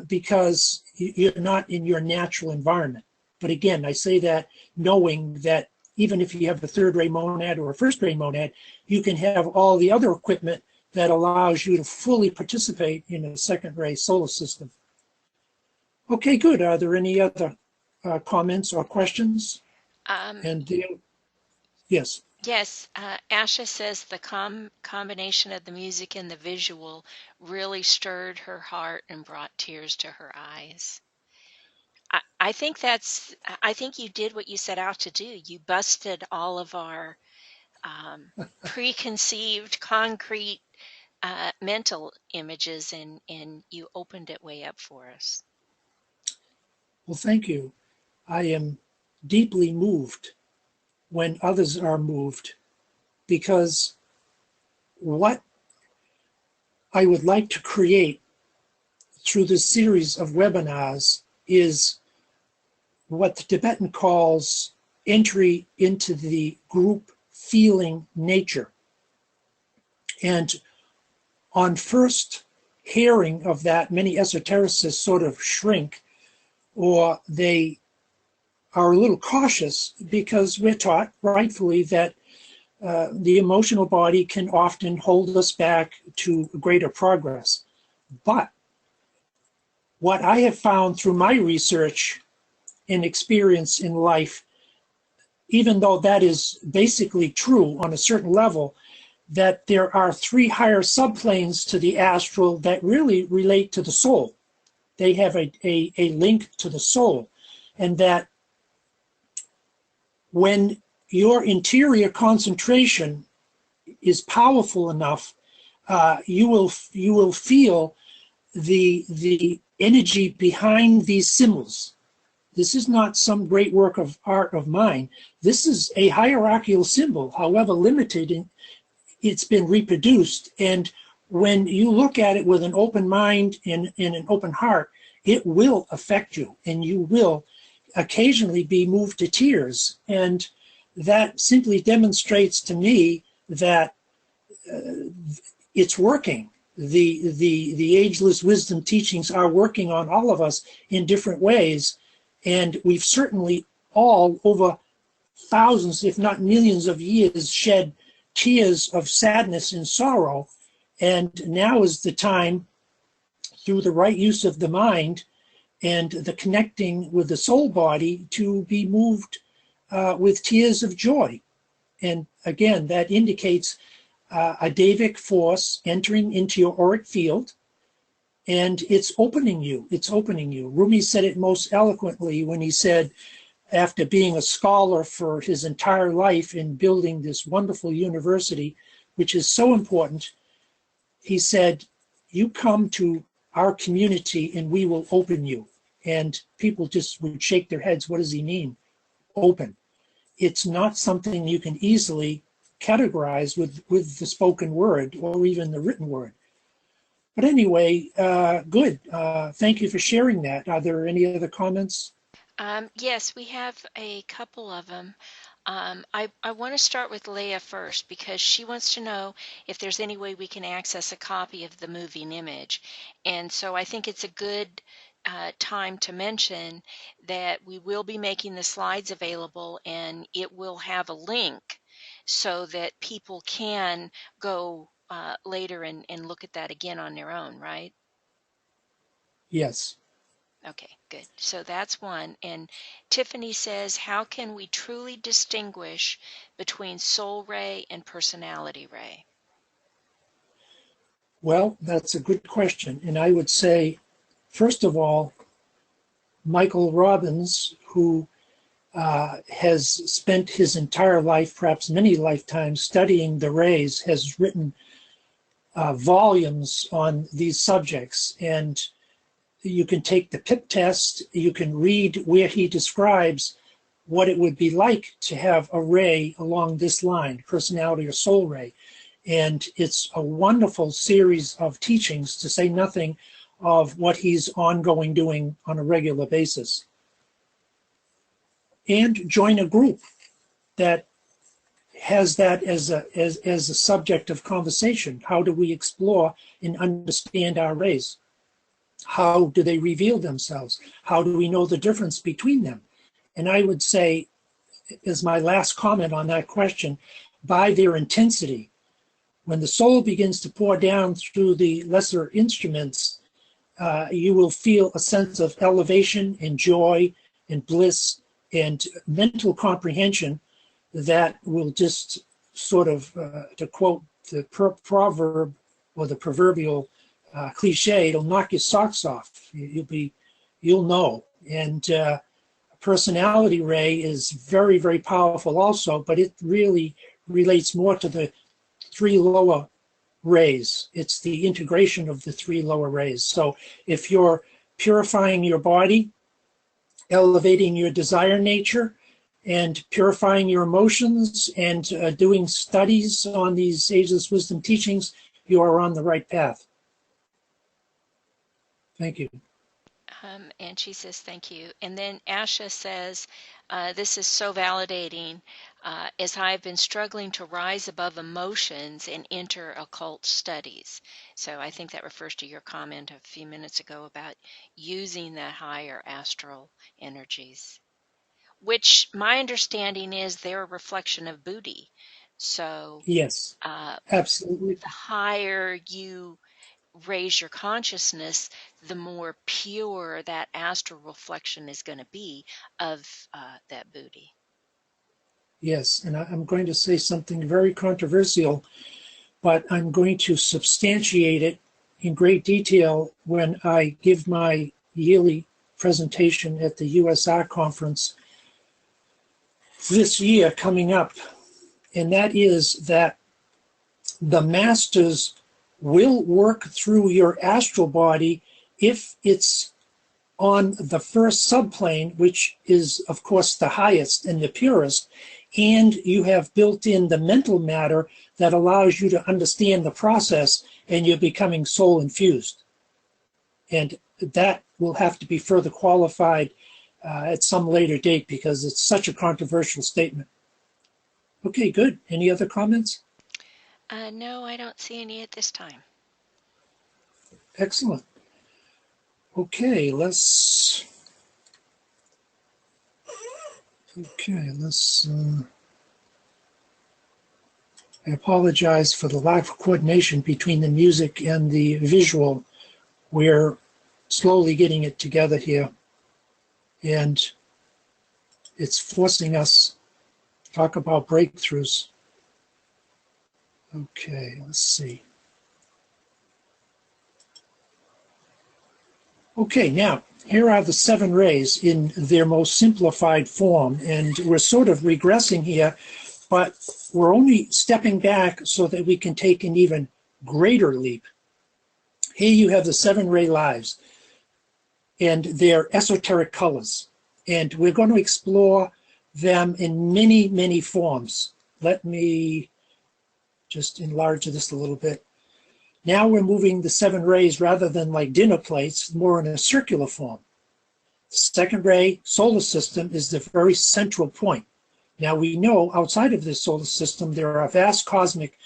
because you're not in your natural environment. But again, I say that knowing that even if you have a third ray monad or a first ray monad, you can have all the other equipment that allows you to fully participate in a second ray solar system. Okay, good. Are there any other comments or questions? Yes. Yes, Asha says the combination of the music and the visual really stirred her heart and brought tears to her eyes. I think you did what you set out to do. You busted all of our preconceived, concrete mental images, and you opened it way up for us. Well, thank you. I am deeply moved when others are moved, because what I would like to create through this series of webinars is what the Tibetan calls entry into the group feeling nature. And on first hearing of that, many esotericists sort of shrink, or they are a little cautious, because we're taught rightfully that the emotional body can often hold us back to greater progress. But what I have found through my research and experience in life, even though that is basically true on a certain level, that there are 3 higher subplanes to the astral that really relate to the soul. They have a link to the soul, and that when your interior concentration is powerful enough, you will feel the energy behind these symbols. This is not some great work of art of mine. This is a hierarchical symbol, however limited, and it's been reproduced. And when you look at it with an open mind and an open heart, it will affect you, and you will occasionally be moved to tears. And that simply demonstrates to me that it's working. The ageless wisdom teachings are working on all of us in different ways. And we've certainly all, over thousands, if not millions of years, shed tears of sadness and sorrow. And now is the time, through the right use of the mind and the connecting with the soul body, to be moved with tears of joy. And again, that indicates a Davic force entering into your auric field, and it's opening you. It's opening you. Rumi said it most eloquently when he said, after being a scholar for his entire life in building this wonderful university, which is so important, he said, you come to our community and we will open you. And people just would shake their heads. What does he mean? Open. It's not something you can easily categorize with the spoken word or even the written word. But anyway, good. Thank you for sharing that. Are there any other comments? Yes, we have a couple of them. I want to start with Leah first because she wants to know if there's any way we can access a copy of the moving image. And so I think it's a good time to mention that we will be making the slides available, and it will have a link so that people can go later and look at that again on their own, right? Yes. Okay, good. So that's one. And Tiffany says, how can we truly distinguish between soul ray and personality ray? Well, that's a good question. And I would say, first of all, Michael Robbins, who has spent his entire life, perhaps many lifetimes, studying the rays, has written volumes on these subjects. And you can take the PIP test, you can read where he describes what it would be like to have a ray along this line, personality or soul ray. And it's a wonderful series of teachings, to say nothing of what he's ongoing doing on a regular basis. And join a group that has that as a subject of conversation. How do we explore and understand our rays? How do they reveal themselves? How do we know the difference between them? And I would say, as my last comment on that question, by their intensity. When the soul begins to pour down through the lesser instruments, you will feel a sense of elevation and joy and bliss and mental comprehension that will just sort of, to quote the proverb or the proverbial cliche, it'll knock your socks off. You'll know. And personality ray is very, very powerful also, but it really relates more to the three lower rays. It's the integration of the three lower rays. So if you're purifying your body, elevating your desire nature, and purifying your emotions, and doing studies on these ageless wisdom teachings, you are on the right path. Thank you. And she says, thank you. And then Asha says, this is so validating, as I've been struggling to rise above emotions and enter occult studies. So I think that refers to your comment a few minutes ago about using the higher astral energies, which my understanding is they're a reflection of Buddhi. So Yes, absolutely. the higher you raise your consciousness, the more pure that astral reflection is going to be of that Buddhi. Yes, and I'm going to say something very controversial, but I'm going to substantiate it in great detail when I give my yearly presentation at the USR conference this year coming up. And that is that the masters will work through your astral body if it's on the first subplane, which is, of course, the highest and the purest, and you have built in the mental matter that allows you to understand the process, and you're becoming soul infused. And that will have to be further qualified at some later date, because it's such a controversial statement. Okay, good. Any other comments? No, I don't see any at this time. Excellent. Okay, let's I apologize for the lack of coordination between the music and the visual. We're slowly getting it together here, and it's forcing us to talk about breakthroughs. Okay, let's see. Okay, now, here are the 7 rays in their most simplified form, and we're sort of regressing here, but we're only stepping back so that we can take an even greater leap. Here you have the 7 ray lives and their esoteric colors, and we're going to explore them in many, many forms. Let me just enlarge this a little bit. Now we're moving the 7 rays, rather than like dinner plates, more in a circular form. The second ray solar system is the very central point. Now we know outside of this solar system there are vast cosmic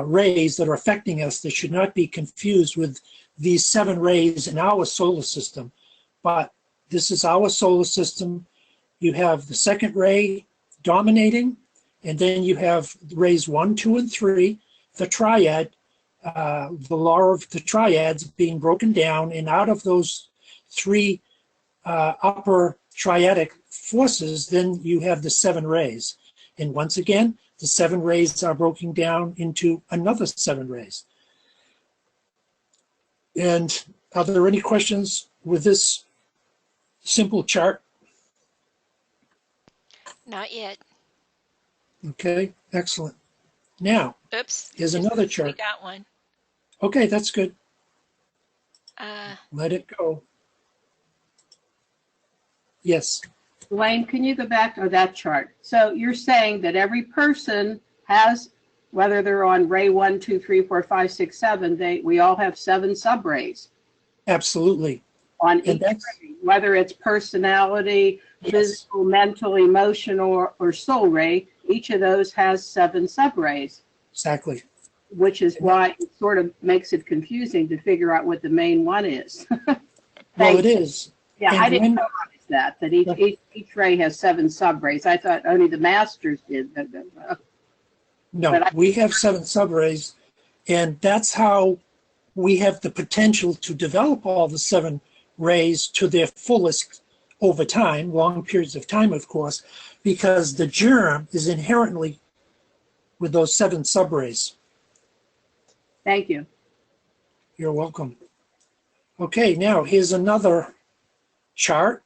rays that are affecting us that should not be confused with these 7 rays in our solar system. But this is our solar system. You have the second ray dominating, and then you have rays 1, 2, and 3, the triad, the law of the triads being broken down, and out of those 3 upper triadic forces, then you have the 7 rays. And once again, the 7 rays are broken down into another 7 rays. And are there any questions with this simple chart? Not yet. Okay, excellent. Now, Oops. here's another We chart. got one. Okay, that's good. Uh, Let it go. Yes. Duane, can you go back to that chart? So you're saying that every person has, whether they're on ray 1, 2, 3, 4, 5, 6, 7, we all have 7 subrays Absolutely. on And each that's, ray, whether it's personality, yes, physical, mental, emotional, or soul ray. Each of those has 7 subrays, exactly. which is why it sort of makes it confusing to figure out what the main one is. Well, it is. Yeah, And I didn't when, realize that each ray has 7 subrays. I thought only the masters did. no, But we have 7 subrays, and that's how we have the potential to develop all the 7 rays to their fullest over time, long periods of time, of course, because the germ is inherently with those 7 subrays. Thank you. You're welcome. Okay, now here's another chart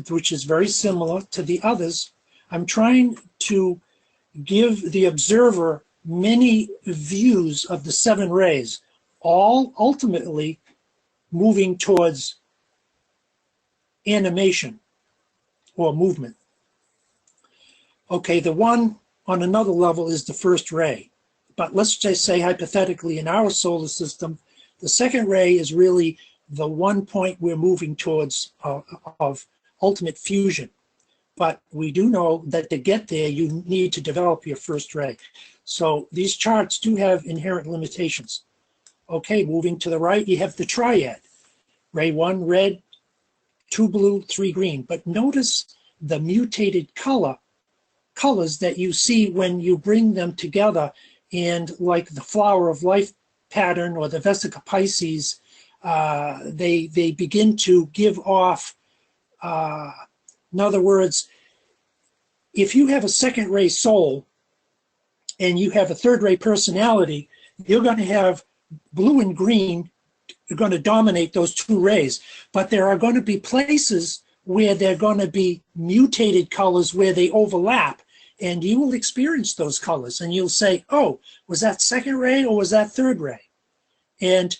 which is very similar to the others. I'm trying to give the observer many views of the 7 rays, all ultimately moving towards animation or movement. Okay, the one on another level is the first ray. But let's just say hypothetically in our solar system, the second ray is really the one point we're moving towards of ultimate fusion. But we do know that to get there, you need to develop your first ray. So these charts do have inherent limitations. Okay, moving to the right, you have the triad. Ray 1, red, 2 blue, 3 green. But notice the mutated colors that you see when you bring them together, and like the flower of life pattern or the Vesica Pisces, they begin to give off, in other words, if you have a second ray soul and you have a third ray personality, you're going to have blue and green are going to dominate those 2 rays. But there are going to be places where they're going to be mutated colors where they overlap, and you will experience those colors, and you'll say, oh, was that second ray or was that third ray? And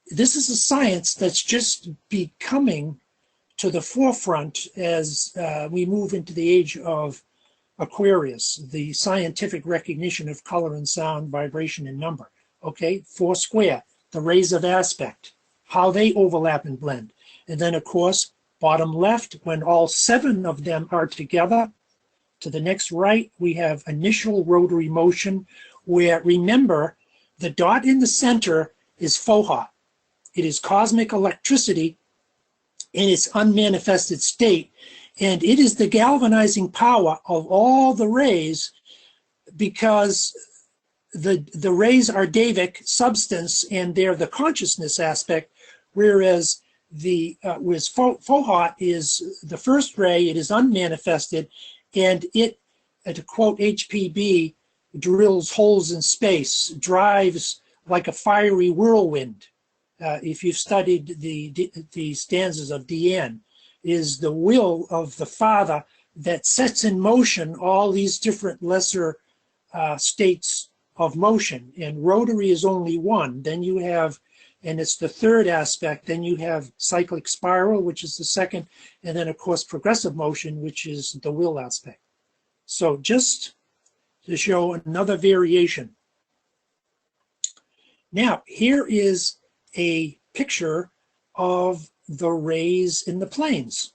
this is a science that's just becoming to the forefront as we move into the age of Aquarius, the scientific recognition of color and sound, vibration and number. Okay, 4 square, the rays of aspect, how they overlap and blend. And then, of course, bottom left, when all 7 of them are together, to the next right, we have initial rotary motion, where, remember, the dot in the center is foha. It is cosmic electricity in its unmanifested state, and it is the galvanizing power of all the rays, because the rays are Davic substance and they're the consciousness aspect, whereas Fohat is the first ray, it is unmanifested, and it, to quote HPB, drills holes in space, drives like a fiery whirlwind. If you've studied the stanzas of Deanne, is the will of the Father that sets in motion all these different lesser states of motion. And rotary is only one. Then you have, and it's the third aspect, then you have cyclic spiral, which is the second, and then of course progressive motion, which is the will aspect. So just to show another variation. Now, here is a picture of the rays in the planes.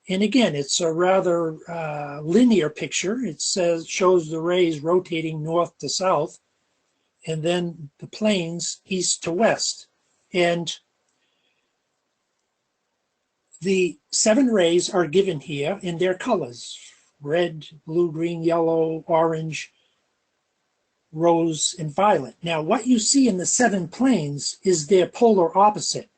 And again, it's a rather linear picture. It shows the rays rotating north to south, and then the planes east to west. And the 7 rays are given here in their colors: red, blue, green, yellow, orange, rose, and violet. Now, what you see in the 7 planes is their polar opposite.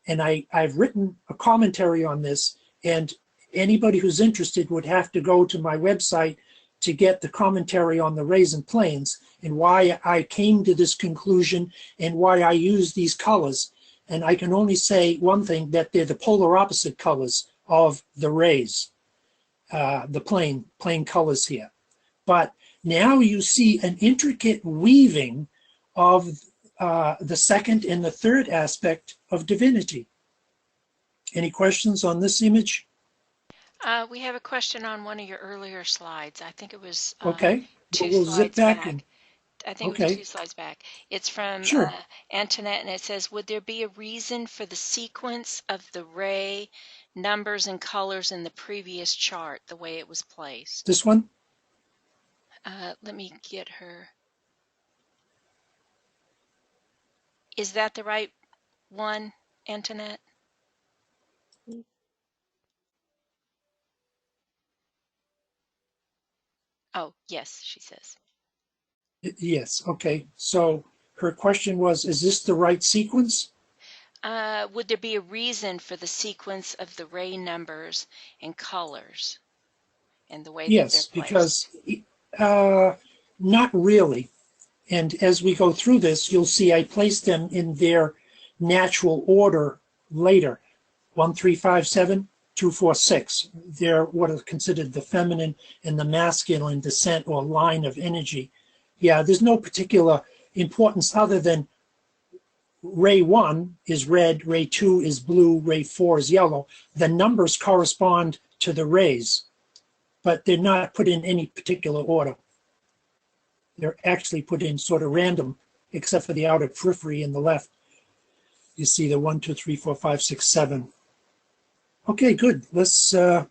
And I've written a commentary on this, and anybody who's interested would have to go to my website to get the commentary on the rays and planes and why I came to this conclusion and why I use these colors. And I can only say one thing, that they're the polar opposite colors of the rays, the plain colors here. But now you see an intricate weaving of the second and the third aspect of divinity. Any questions on this image? We have a question on one of your earlier slides. I think it was Okay, two we'll zip slides back. back. I think it was Okay, 2 slides back. It's from sure. Antoinette, and it says, would there be a reason for the sequence of the ray numbers and colors in the previous chart, the way it was placed? This one? Let me get her. Is that the right one, Antoinette? Oh, yes, she says. Yes, okay. So her question was, is this the right sequence? Would there be a reason for the sequence of the ray numbers and colors and the way that they're Yes, placed? because not really. And as we go through this, you'll see I placed them in their natural order later. 1, 3, 5, 7, 2, 4, 6. They're what are considered the feminine and the masculine descent or line of energy. Yeah, there's no particular importance other than ray 1 is red, ray 2 is blue, ray 4 is yellow. The numbers correspond to the rays, but they're not put in any particular order. They're actually put in sort of random, except for the outer periphery in the left. You see the 1, 2, 3, 4, 5, 6, 7. Okay, good. Let's, okay.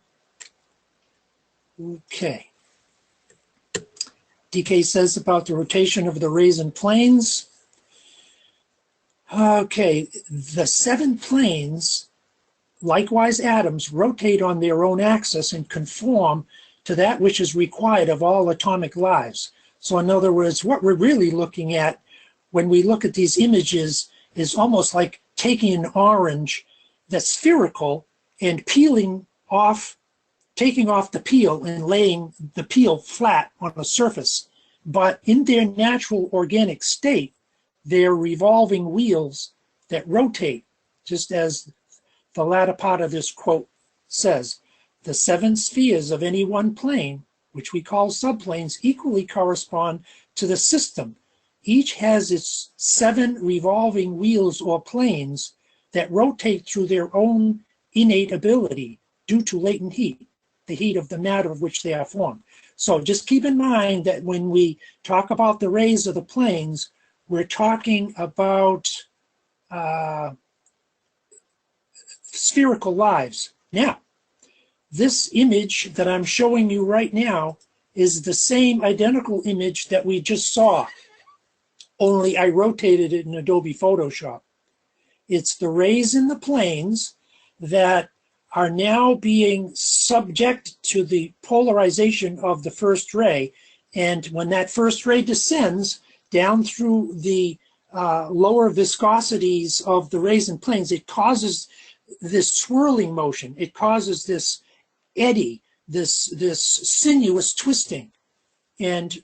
DK says about the rotation of the rays and planes. Okay, the 7 planes, likewise atoms, rotate on their own axis and conform to that which is required of all atomic lives. So in other words, what we're really looking at when we look at these images is almost like taking an orange that's spherical and taking off the peel and laying the peel flat on a surface. But in their natural organic state, they're revolving wheels that rotate, just as the latter part of this quote says. The 7 spheres of any one plane, which we call subplanes, equally correspond to the system. Each has its 7 revolving wheels or planes that rotate through their own innate ability due to latent heat, the heat of the matter of which they are formed. So just keep in mind that when we talk about the rays of the planes, we're talking about spherical lives. Now, this image that I'm showing you right now is the same identical image that we just saw, only I rotated it in Adobe Photoshop. It's the rays in the planes that are now being subject to the polarization of the first ray. And when that first ray descends down through the lower viscosities of the rays and planes, it causes this swirling motion. It causes this eddy, this sinuous twisting. And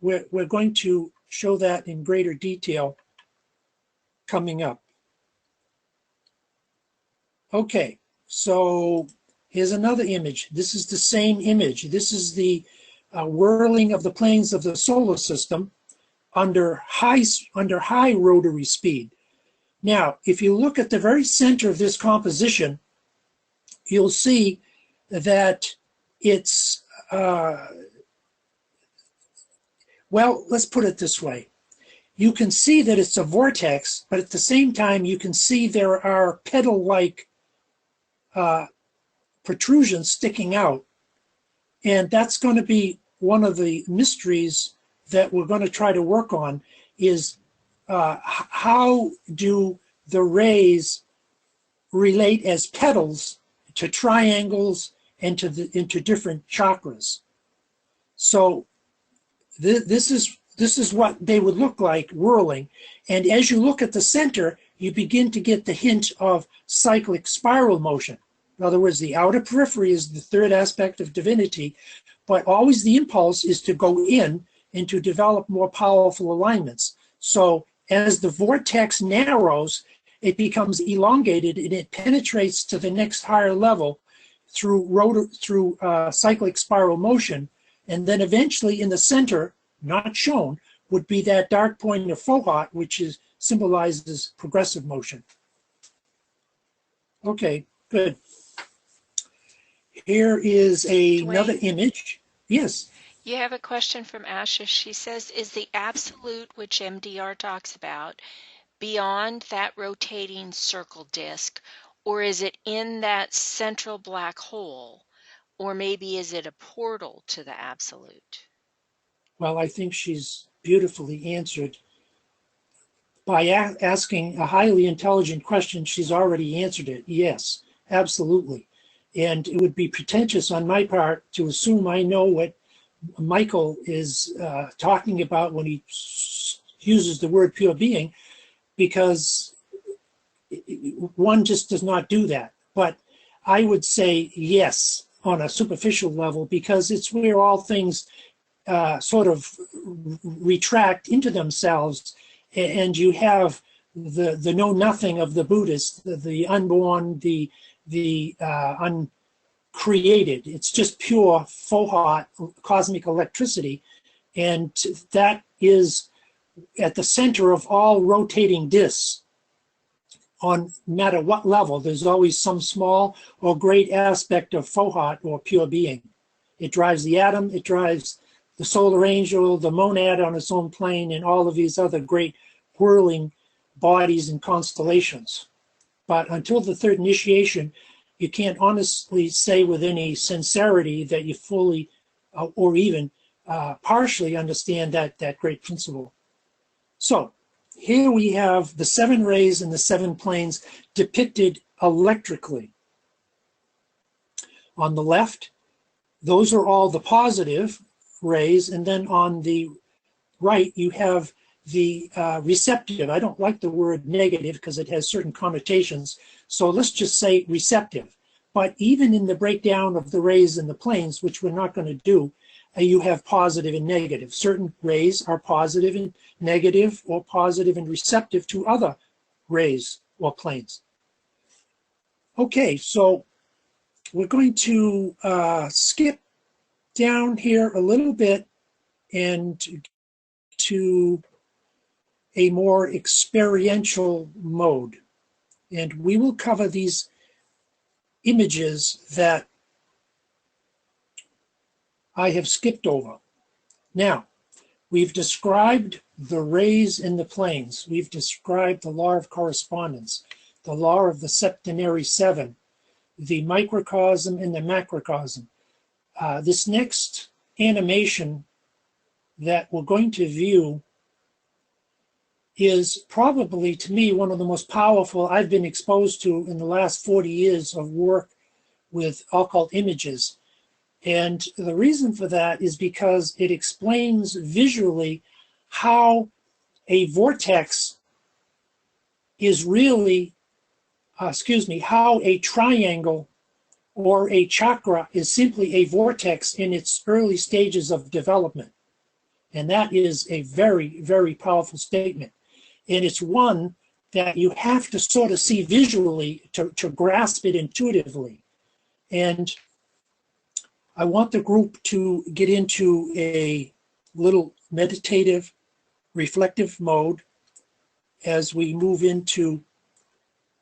we're going to show that in greater detail coming up. Okay, so here's another image. This is the same image. This is the whirling of the planes of the solar system under high rotary speed. Now, if you look at the very center of this composition, you'll see that it's, well, let's put it this way. You can see that it's a vortex, but at the same time, you can see there are pedal-like protrusions sticking out. And that's going to be one of the mysteries that we're going to try to work on, is how do the rays relate as petals to triangles and into different chakras. So this is what they would look like whirling. And as you look at the center, you begin to get the hint of cyclic spiral motion. In other words, the outer periphery is the third aspect of divinity, but always the impulse is to go in and to develop more powerful alignments. So as the vortex narrows, it becomes elongated and it penetrates to the next higher level through cyclic spiral motion. And then eventually in the center, not shown, would be that dark point of Fohat, which symbolizes progressive motion. Okay, good. Here is another Duane, image. Yes. you have a question from Asha. She says, is the absolute, which MDR talks about, beyond that rotating circle disk, or is it in that central black hole, or maybe is it a portal to the absolute? Well, I think she's beautifully answered. By asking a highly intelligent question, she's already answered it. Yes, absolutely. And it would be pretentious on my part to assume I know what Michael is talking about when he uses the word pure being, because one just does not do that. But I would say yes on a superficial level, because it's where all things sort of retract into themselves, and you have the know-nothing of the Buddhist, the unborn, the uncreated. It's just pure Fohat cosmic electricity, and that is at the center of all rotating disks. On no matter what level, there's always some small or great aspect of Fohat or pure being. It drives the atom, it drives the solar angel, the monad on its own plane, and all of these other great whirling bodies and constellations. But until the third initiation, you can't honestly say with any sincerity that you fully or even partially understand that great principle. So here we have the 7 rays and the 7 planes depicted electrically. On the left, those are all the positive rays, and then on the right you have the receptive. I don't like the word negative because it has certain connotations, so let's just say receptive. But even in the breakdown of the rays and the planes, which we're not going to do, you have positive and negative. Certain rays are positive and negative, or positive and receptive to other rays or planes. Okay, so we're going to skip down here a little bit and to a more experiential mode. And we will cover these images that I have skipped over. Now, we've described the rays and the planes. We've described the law of correspondence, the law of the septenary 7, the microcosm and the macrocosm. This next animation that we're going to view is probably, to me, one of the most powerful I've been exposed to in the last 40 years of work with occult images. And the reason for that is because it explains visually how a vortex is really, how a triangle or a chakra is simply a vortex in its early stages of development. And that is a very, very powerful statement. And it's one that you have to sort of see visually to grasp it intuitively. And I want the group to get into a little meditative, reflective mode as we move into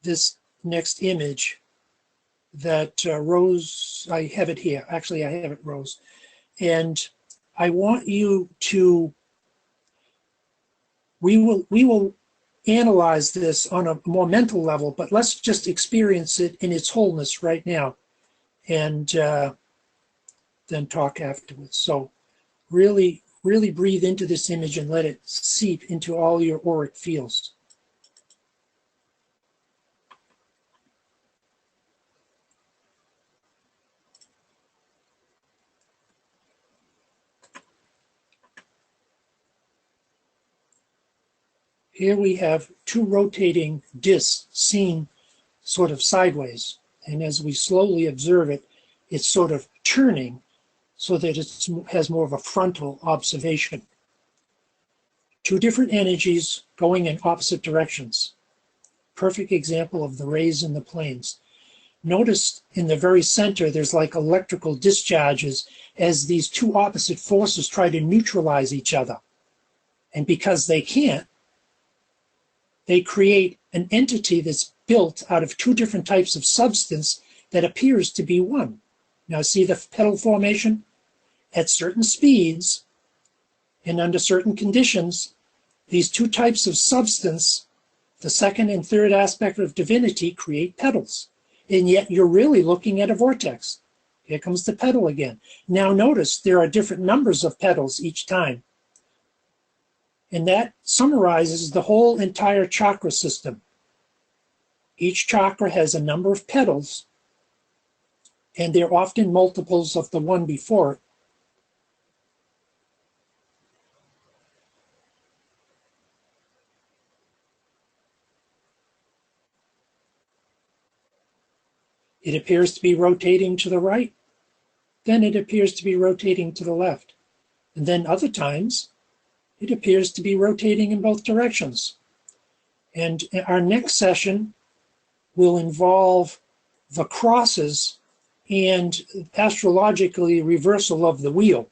this next image that Rose, I have it here. Actually, I have it, Rose. And I want you to, we will analyze this on a more mental level, but let's just experience it in its wholeness right now. and then talk afterwards. So really, really breathe into this image and let it seep into all your auric fields. Here we have two rotating discs seen sort of sideways. And as we slowly observe it, it's sort of turning so that it has more of a frontal observation. Two different energies going in opposite directions. Perfect example of the rays and the planes. Notice in the very center, there's like electrical discharges as these two opposite forces try to neutralize each other. And because they can't, they create an entity that's built out of two different types of substance that appears to be one. Now see the petal formation? At certain speeds and under certain conditions, these two types of substance, the second and third aspect of divinity, create petals. And yet you're really looking at a vortex. Here comes the petal again. Now notice there are different numbers of petals each time. And that summarizes the whole entire chakra system. Each chakra has a number of petals, and they're often multiples of the one before it. It appears to be rotating to the right, then it appears to be rotating to the left. And then other times, it appears to be rotating in both directions. And our next session will involve the crosses and astrologically reversal of the wheel,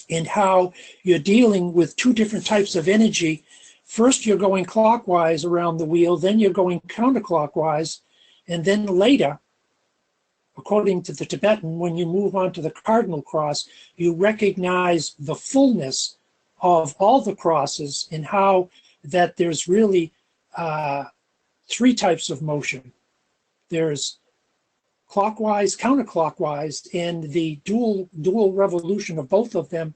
and how you're dealing with two different types of energy. First, you're going clockwise around the wheel, then you're going counterclockwise, and then later, according to the Tibetan, when you move on to the cardinal cross, you recognize the fullness of all the crosses and how that there's really three types of motion. There's clockwise, counterclockwise, and the dual revolution of both of them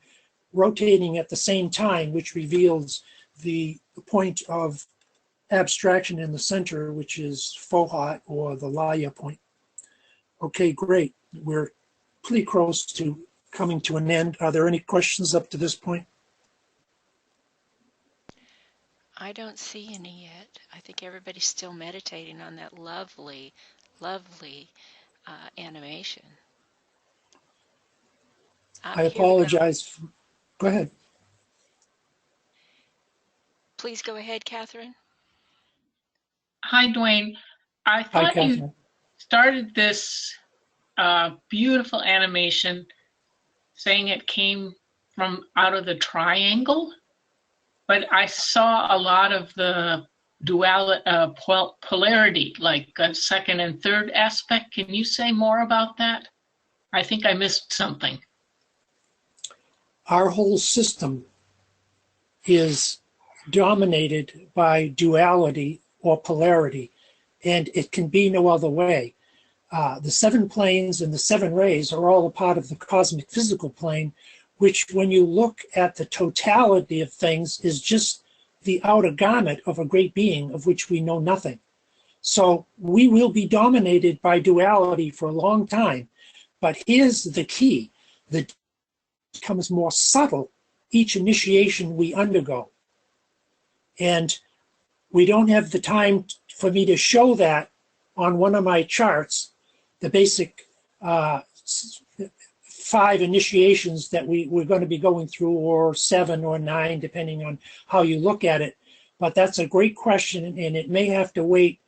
rotating at the same time, which reveals the point of abstraction in the center, which is Fohat, or the Laya point. Okay, great. We're pretty close to coming to an end. Are there any questions up to this point? I don't see any yet. I think everybody's still meditating on that lovely, lovely animation. I Here we go. apologize. Go ahead. Please go ahead, Catherine. Hi, Duane. I Hi, thought you Catherine. started this beautiful animation saying it came from out of the triangle, but I saw a lot of the polarity, like a second and third aspect. Can you say more about that? I think I missed something. Our whole system is dominated by duality or polarity, and it can be no other way. The seven planes and the seven rays are all a part of the cosmic physical plane, which when you look at the totality of things is just the outer garment of a great being of which we know nothing. So we will be dominated by duality for a long time, but here's the key. That becomes more subtle each initiation we undergo. And we don't have the time for me to show that on one of my charts, the basic 5 initiations that we're going to be going through, or 7 or 9, depending on how you look at it. But that's a great question, and it may have to wait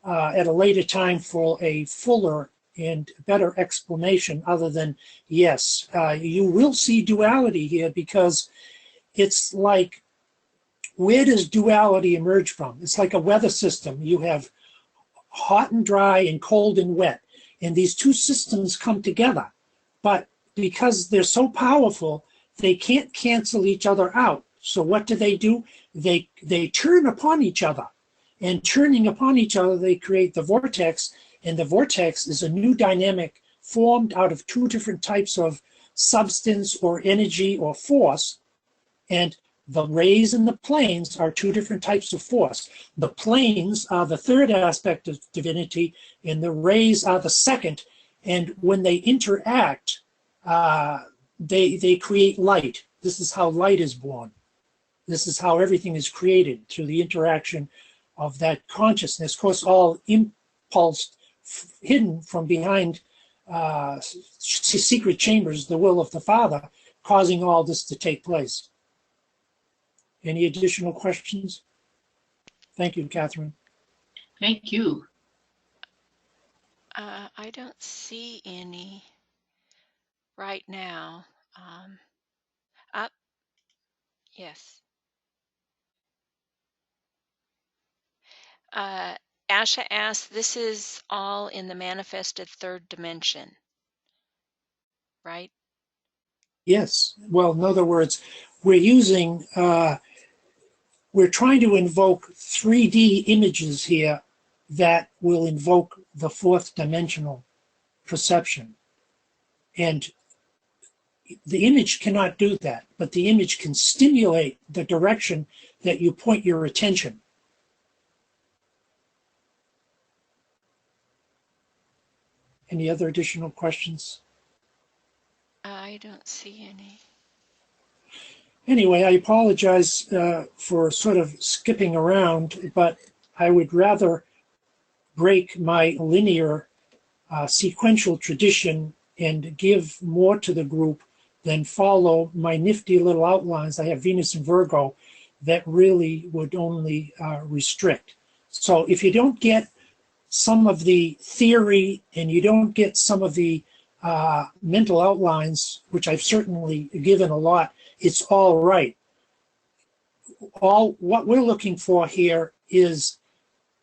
at a later time for a fuller and better explanation, other than, yes, you will see duality here, because it's like, where does duality emerge from? It's like a weather system. You have hot and dry and cold and wet, and these two systems come together. But because they're so powerful, they can't cancel each other out. So what do? They turn upon each other, and turning upon each other, they create the vortex, and the vortex is a new dynamic formed out of two different types of substance or energy or force, and the rays and the planes are two different types of force. The planes are the third aspect of divinity, and the rays are the second. And when they interact, they create light. This is how light is born. This is how everything is created, through the interaction of that consciousness. Of course, all impulsed, hidden from behind secret chambers, the will of the Father, causing all this to take place. Any additional questions? Thank you, Catherine. Thank you. I don't see any right now. Up, yes. Asha asked, this is all in the manifested third dimension, right? Yes. Well, in other words, we're using, we're trying to invoke 3D images here that will invoke the fourth dimensional perception. And the image cannot do that, but the image can stimulate the direction that you point your attention. Any other additional questions? I don't see any. Anyway, I apologize for sort of skipping around, but I would rather break my linear sequential tradition and give more to the group than follow my nifty little outlines. I have Venus and Virgo that really would only restrict. So if you don't get some of the theory and you don't get some of the mental outlines, which I've certainly given a lot, it's all right. What we're looking for here is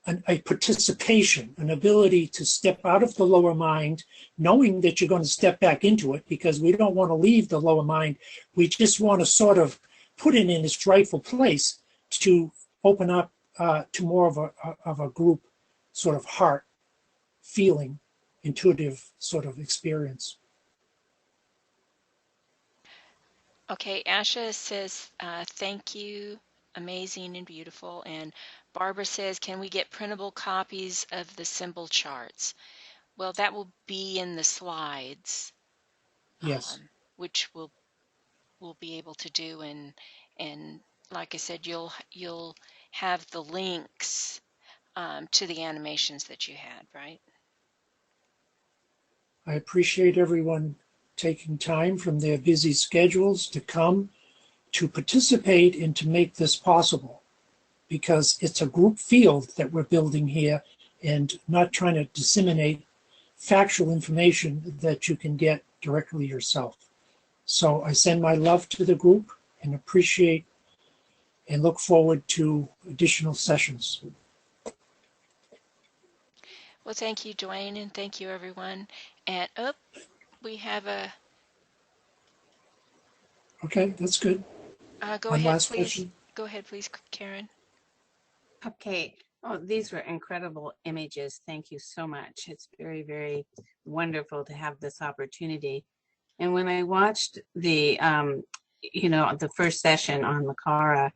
a participation, an ability to step out of the lower mind, knowing that you're going to step back into it, because we don't want to leave the lower mind. We just want to sort of put it in its rightful place to open up to more of a group sort of heart feeling, intuitive sort of experience. Okay, Asha says, thank you, amazing and beautiful. And Barbara says, can we get printable copies of the symbol charts? Well, that will be in the slides, Yes. which we'll be able to do. And like I said, you'll have the links to the animations that you had, right? I appreciate everyone taking time from their busy schedules to come to participate and to make this possible, because it's a group field that we're building here and not trying to disseminate factual information that you can get directly yourself. So I send my love to the group and appreciate and look forward to additional sessions. Well, thank you, Duane, and thank you, everyone. And we have a... Okay, that's good. Go One ahead, last please. question. Go ahead, please, Karen. Okay. Oh, these were incredible images. Thank you so much. It's very, very wonderful to have this opportunity. And when I watched the, the first session on Makara,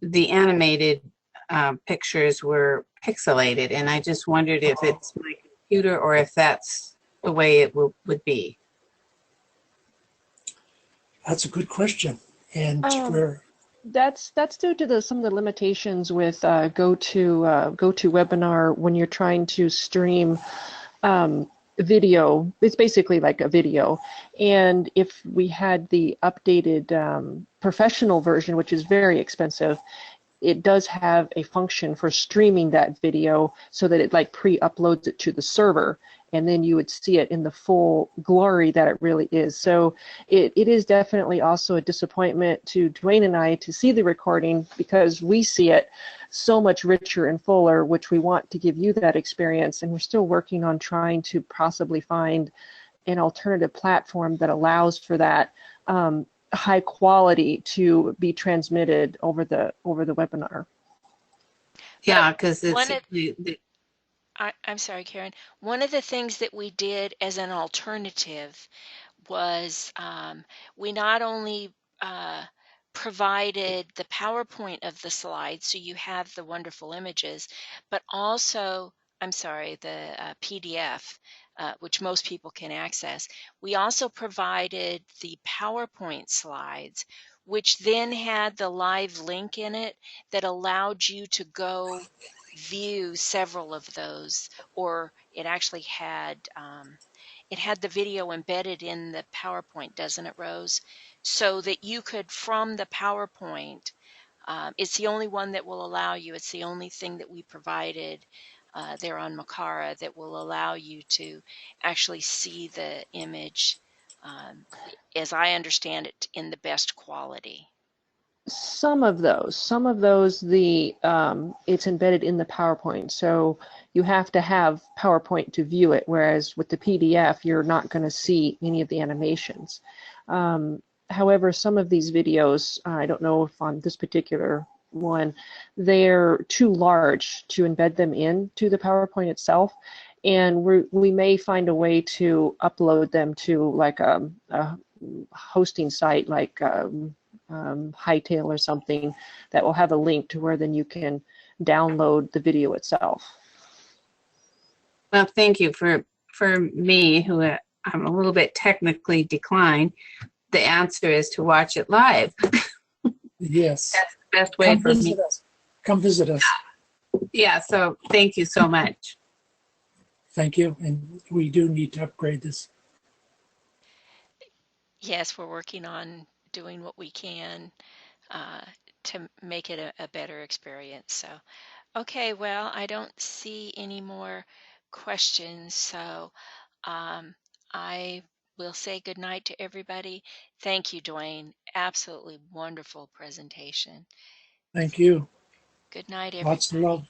the animated pictures were pixelated, and I just wondered if it's my computer or if that's the way it would be. That's a good question. And that's due to some of the limitations with GoToWebinar when you're trying to stream video. It's basically like a video, and if we had the updated professional version, which is very expensive, it does have a function for streaming that video so that it like pre-uploads it to the server, and then you would see it in the full glory that it really is. So it is definitely also a disappointment to Duane and I to see the recording, because we see it so much richer and fuller, which we want to give you that experience. And we're still working on trying to possibly find an alternative platform that allows for that high quality to be transmitted over the webinar. Yeah, because it's I'm sorry, Karen. One of the things that we did as an alternative was we not only provided the PowerPoint of the slides, so you have the wonderful images, but also, I'm sorry, the PDF, which most people can access. We also provided the PowerPoint slides, which then had the live link in it that allowed you to go view several of those, or it actually had it had the video embedded in the PowerPoint, doesn't it, Rose? So that you could, from the PowerPoint, it's the only one that will allow you, it's the only thing that we provided there on Makara that will allow you to actually see the image, as I understand it, in the best quality. Some of those, it's embedded in the PowerPoint, so you have to have PowerPoint to view it, whereas with the PDF, you're not going to see any of the animations. However, some of these videos, I don't know if on this particular one, they're too large to embed them into the PowerPoint itself, and we may find a way to upload them to like a hosting site like Hightail or something that will have a link to where then you can download the video itself. Well, thank you for me, who I'm a little bit technically declined. The answer is to watch it live. Yes. That's the best way for me. Come visit us. Yeah, so thank you so much. Thank you. And we do need to upgrade this. Yes, we're working on doing what we can to make it a better experience. So, okay, well, I don't see any more questions. So I will say good night to everybody. Thank you, Duane. Absolutely wonderful presentation. Thank you. Good night, Lots of everybody. love.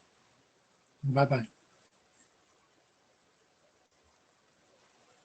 Bye-bye.